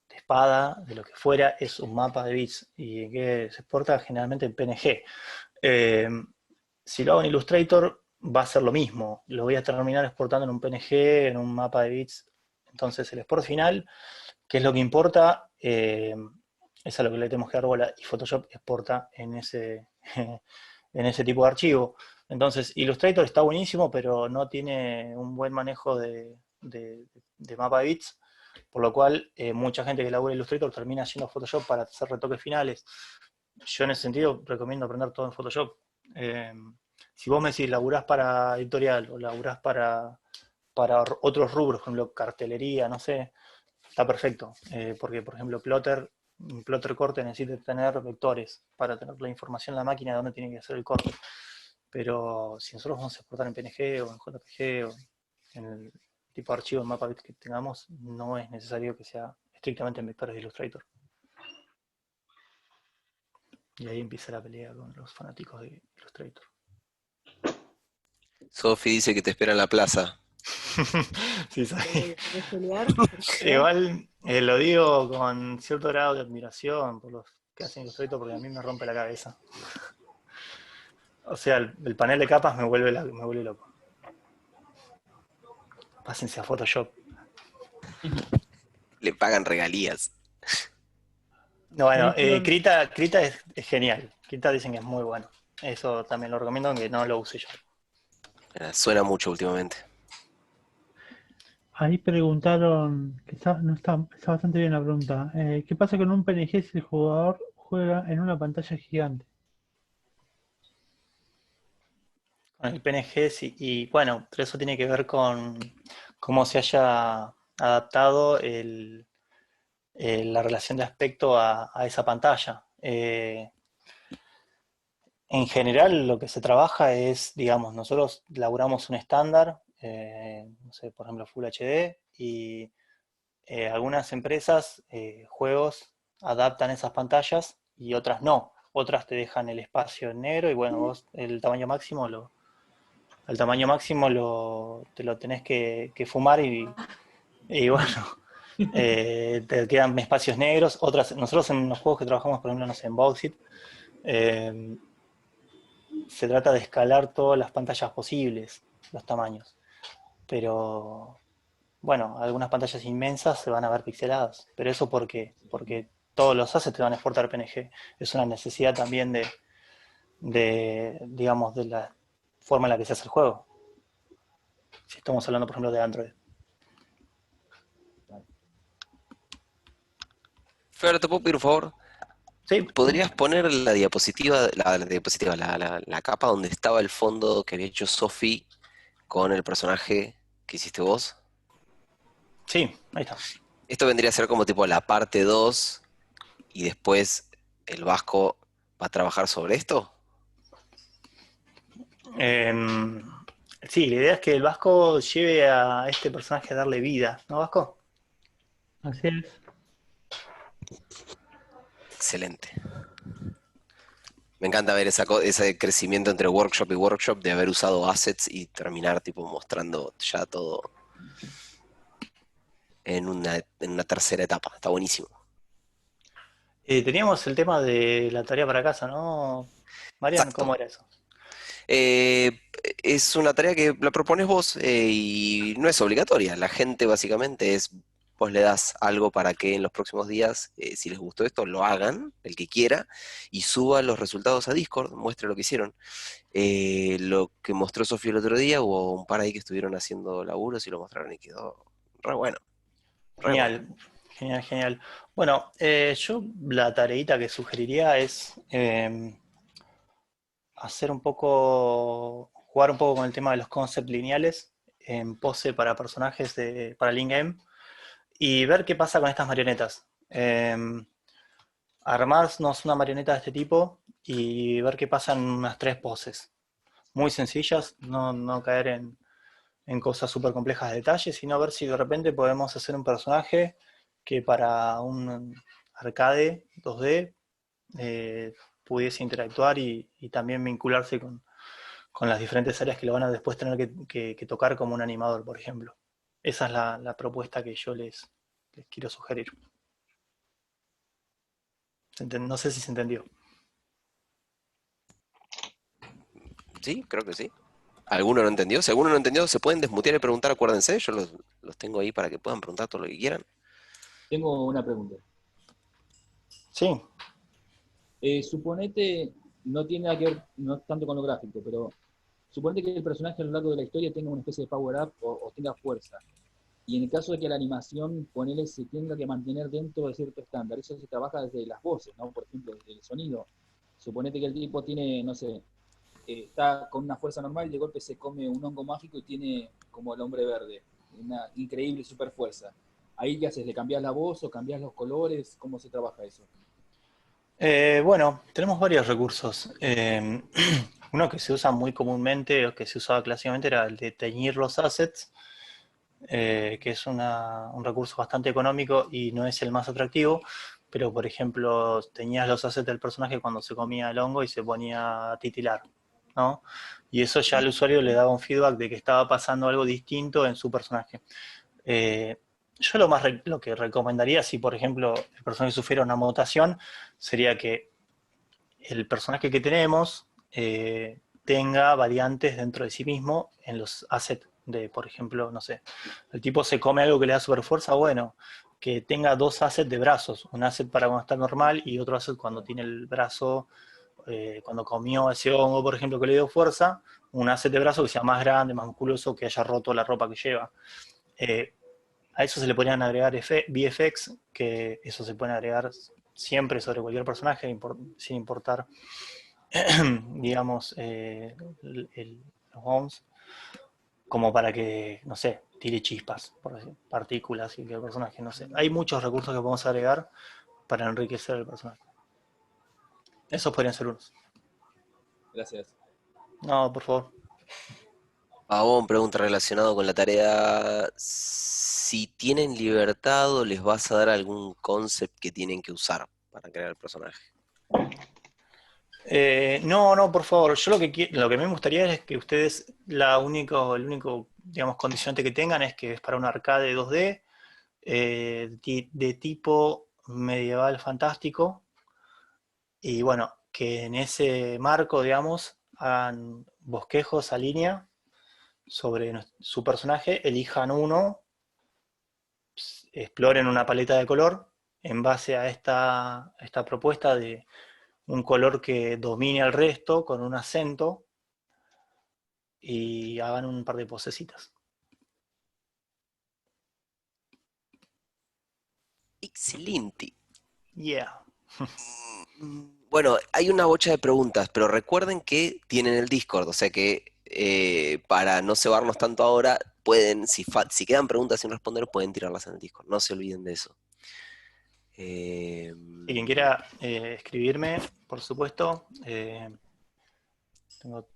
A: espada, de lo que fuera, es un mapa de bits y que se exporta generalmente en PNG. Si lo hago en Illustrator va a ser lo mismo, lo voy a terminar exportando en un PNG, en un mapa de bits en Entonces el export final, que es lo que importa, es a lo que le tenemos que dar bola, y Photoshop exporta en ese, en ese tipo de archivo. Entonces Illustrator está buenísimo, pero no tiene un buen manejo de mapa de bits, por lo cual mucha gente que labura Illustrator termina yendo a Photoshop para hacer retoques finales. Yo en ese sentido recomiendo aprender todo en Photoshop. Si vos me decís, laburás para editorial o laburás para otros rubros, por ejemplo, cartelería, no sé, está perfecto. Porque, por ejemplo, un plotter corte necesita tener vectores para tener la información en la máquina de dónde tiene que hacer el corte. Pero si nosotros vamos a exportar en PNG o en JPG o en el tipo de archivo de mapa bit que tengamos, no es necesario que sea estrictamente en vectores de Illustrator. Y ahí empieza la pelea con los fanáticos de Illustrator.
B: Sofi dice que te espera en la plaza.
A: Sí, soy.
D: ¿Querés pelear?
A: Igual lo digo con cierto grado de admiración por los que hacen Illustrator, porque a mí me rompe la cabeza. O sea, el panel de capas me vuelve loco. Pásense a Photoshop.
B: Le pagan regalías.
A: No, bueno,
E: Ahí
A: Krita es genial. Krita dicen que es muy bueno. Eso también lo recomiendo, aunque no lo use yo.
B: Suena mucho últimamente.
E: Ahí preguntaron, que está bastante bien la pregunta. ¿Qué pasa con un PNG si el jugador juega en una pantalla gigante?
A: Con el PNG, sí, y bueno, pero eso tiene que ver con cómo se haya adaptado la relación de aspecto a esa pantalla. En general, lo que se trabaja es, digamos, nosotros laburamos un estándar, no sé, por ejemplo, Full HD, y algunas empresas, juegos, adaptan esas pantallas y otras no. Otras te dejan el espacio en negro y bueno, vos el tamaño máximo te lo tenés que fumar y bueno, te quedan espacios negros. Nosotros en los juegos que trabajamos, por ejemplo, no sé, en Bauxit, se trata de escalar todas las pantallas posibles, los tamaños. Pero bueno, algunas pantallas inmensas se van a ver pixeladas. Pero eso porque todos los assets te van a exportar PNG. Es una necesidad también digamos, de la forma en la que se hace el juego. Si estamos hablando, por ejemplo, de Android.
B: Fer, ¿te puedo pedir un favor?
A: Sí,
B: ¿Podrías poner la diapositiva, la capa donde estaba el fondo que había hecho Sofi con el personaje que hiciste vos?
A: sí, ahí está.
B: Esto vendría a ser como tipo la parte 2 y después el Vasco va a trabajar sobre esto.
A: Sí, la idea es que el Vasco lleve a este personaje a darle vida, ¿no, Vasco?
E: Así es.
B: Excelente. Me encanta ver ese crecimiento entre workshop y workshop de haber usado assets y terminar tipo mostrando ya todo en una tercera etapa. Está buenísimo.
A: Teníamos el tema de la tarea para casa, ¿no? Marian,
B: Exacto.
A: ¿cómo era eso?
B: Es una tarea que la propones vos y no es obligatoria. La gente básicamente vos le das algo para que en los próximos días, si les gustó esto, lo hagan, el que quiera, y suba los resultados a Discord, muestre lo que hicieron. Lo que mostró Sofía el otro día, hubo un par ahí que estuvieron haciendo laburos y lo mostraron y quedó re bueno, re bueno.
A: Genial, genial, genial. Bueno, yo la tareita que sugeriría es jugar un poco con el tema de los concepts lineales en pose para personajes para el in-game y ver qué pasa con estas marionetas. Armarnos una marioneta de este tipo y ver qué pasa en unas 3 poses. Muy sencillas, no caer en cosas súper complejas de detalle, sino ver si de repente podemos hacer un personaje que para un arcade 2D pudiese interactuar y también vincularse con las diferentes áreas que lo van a después tener que tocar como un animador, por ejemplo. Esa es la propuesta que yo les quiero sugerir. No sé si se entendió.
B: Sí, creo que sí. ¿Alguno no entendió? Si alguno no entendió, se pueden desmutear y preguntar, acuérdense, yo los tengo ahí para que puedan preguntar todo lo que quieran.
F: Tengo una pregunta.
A: Sí.
F: Suponete, no tiene nada que ver, no tanto con lo gráfico, pero suponete que el personaje a lo largo de la historia tenga una especie de power-up o tenga fuerza. Y en el caso de que la animación, ponele, se tenga que mantener dentro de cierto estándar, eso se trabaja desde las voces, ¿no? Por ejemplo, desde el sonido. Suponete que el tipo tiene, no sé, está con una fuerza normal y de golpe se come un hongo mágico y tiene como el hombre verde, una increíble super fuerza. Ahí, ¿qué haces? ¿Le cambias la voz o cambias los colores? ¿Cómo se trabaja eso?
A: Bueno, tenemos varios recursos. Uno que se usa muy comúnmente, o que se usaba clásicamente, era el de teñir los assets, que es un recurso bastante económico y no es el más atractivo, pero por ejemplo, teñías los assets del personaje cuando se comía el hongo y se ponía a titilar, ¿no? Y eso ya al usuario le daba un feedback de que estaba pasando algo distinto en su personaje. Eh, yo lo que recomendaría, si por ejemplo el personaje sufriera una mutación, sería que el personaje que tenemos tenga variantes dentro de sí mismo en los assets de, por ejemplo, no sé, el tipo se come algo que le da super fuerza, bueno, que tenga dos assets de brazos, un asset para cuando está normal y otro asset cuando tiene el brazo, cuando comió ese hongo, por ejemplo, que le dio fuerza, un asset de brazo que sea más grande, más musculoso, que haya roto la ropa que lleva. Eh, a eso se le podrían agregar VFX, que eso se puede agregar siempre sobre cualquier personaje, sin importar, digamos, los bounds, como para que, no sé, tire chispas, por decir, partículas y que el personaje, no sé. Hay muchos recursos que podemos agregar para enriquecer el personaje. Esos podrían ser unos.
F: Gracias.
A: No, por favor.
B: Pavón pregunta relacionado con la tarea, si tienen libertad o les vas a dar algún concept que tienen que usar para crear el personaje.
A: No, por favor. Yo lo que me gustaría es que ustedes, el único, digamos, condicionante que tengan es que es para un arcade 2D, de tipo medieval fantástico, y bueno, que en ese marco, digamos, hagan bosquejos a línea sobre su personaje, elijan uno, exploren una paleta de color en base a esta propuesta de un color que domine al resto con un acento y hagan un par de posecitas.
B: Excelente.
A: Yeah.
B: Bueno, hay una bocha de preguntas, pero recuerden que tienen el Discord, o sea que para no cebarnos tanto ahora, pueden, si quedan preguntas sin responder, pueden tirarlas en el Discord. No se olviden de eso.
A: Y quien quiera escribirme, por supuesto, tengo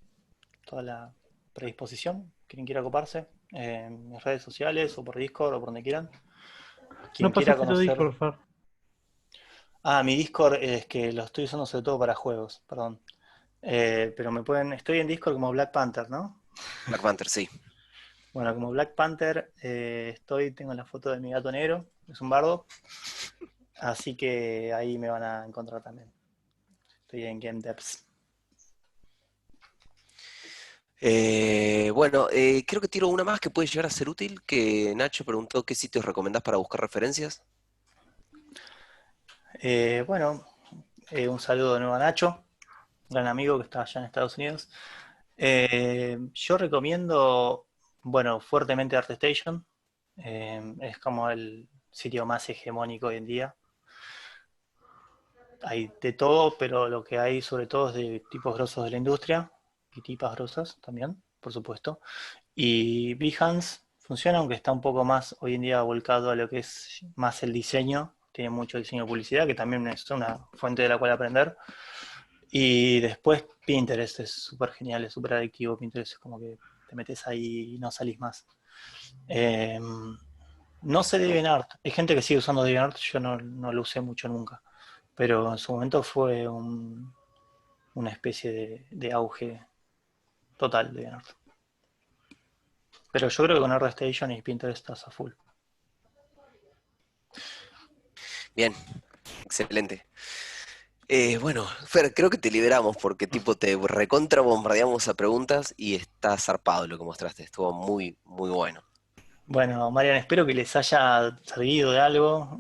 A: toda la predisposición. Quien quiera coparse, en mis redes sociales o por Discord o por donde quieran. Quien
E: No
A: quiera
E: pasaste tu
A: conocer.
E: Discord, Fer.
A: Mi Discord es que lo estoy usando sobre todo para juegos, perdón. Pero estoy en Discord como Black Panther, ¿no?
B: Black Panther, sí.
A: Bueno, como Black Panther tengo la foto de mi gato negro, es un bardo. Así que ahí me van a encontrar también. Estoy en Game Depths.
B: Bueno, creo que tiro una más que puede llegar a ser útil, que Nacho preguntó qué sitios recomendás para buscar referencias.
A: Bueno, un saludo de nuevo a Nacho, un gran amigo que está allá en Estados Unidos. Yo recomiendo, bueno, fuertemente ArtStation. Es como el sitio más hegemónico hoy en día. Hay de todo, pero lo que hay sobre todo es de tipos grosos de la industria y tipas grosas también, por supuesto. Y Behance funciona, aunque está un poco más hoy en día volcado a lo que es más el diseño. Tiene mucho diseño de publicidad, que también es una fuente de la cual aprender. Y después Pinterest es súper genial, es súper adictivo. Pinterest es como que te metes ahí y no salís más. No sé DeviantArt. Hay gente que sigue usando DeviantArt, yo no lo usé mucho nunca. Pero en su momento fue una especie de auge total de DeviantArt. Pero yo creo que con ArtStation y Pinterest estás a full.
B: Bien, excelente. Bueno, Fer, creo que te liberamos porque tipo te recontra bombardeamos a preguntas y está zarpado lo que mostraste. Estuvo muy, muy bueno.
A: Bueno, Marian, espero que les haya servido de algo.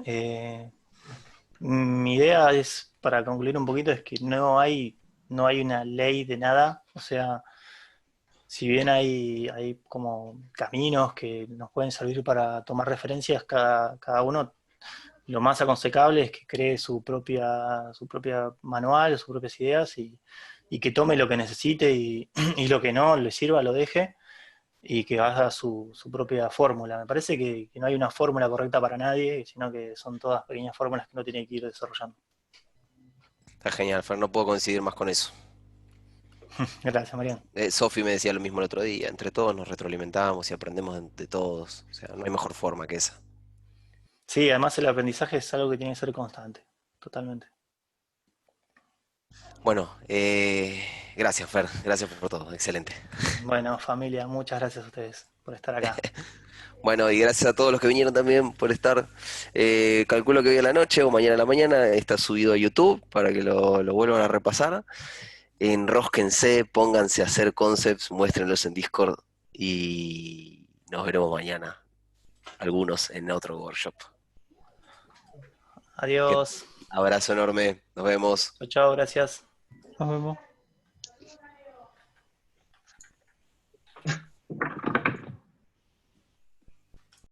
A: Mi idea es, para concluir un poquito, es que no hay una ley de nada. O sea, si bien hay como caminos que nos pueden servir para tomar referencias, cada uno, lo más aconsejable es que cree su propia manual, sus propias ideas y que tome lo que necesite y lo que no le sirva lo deje y que haga su propia fórmula. Me parece que no hay una fórmula correcta para nadie, sino que son todas pequeñas fórmulas que uno tiene que ir desarrollando.
B: Está genial, Fer, no puedo coincidir más con eso.
A: Gracias, Mariano.
B: Sofi me decía lo mismo el otro día, entre todos nos retroalimentamos y aprendemos de todos, o sea, no hay mejor forma que esa.
A: Sí, además el aprendizaje es algo que tiene que ser constante, totalmente.
B: Bueno, gracias, Fer, gracias por todo, excelente.
A: Bueno, familia, muchas gracias a ustedes por estar acá.
B: Bueno, y gracias a todos los que vinieron también por estar. Calculo que hoy a la noche o mañana a la mañana está subido a YouTube para que lo vuelvan a repasar. Enrósquense, pónganse a hacer concepts, muéstrenlos en Discord y nos veremos mañana, algunos en otro workshop.
A: Adiós.
B: Abrazo enorme, nos vemos.
A: Chao, chao, gracias.
E: Nos vemos.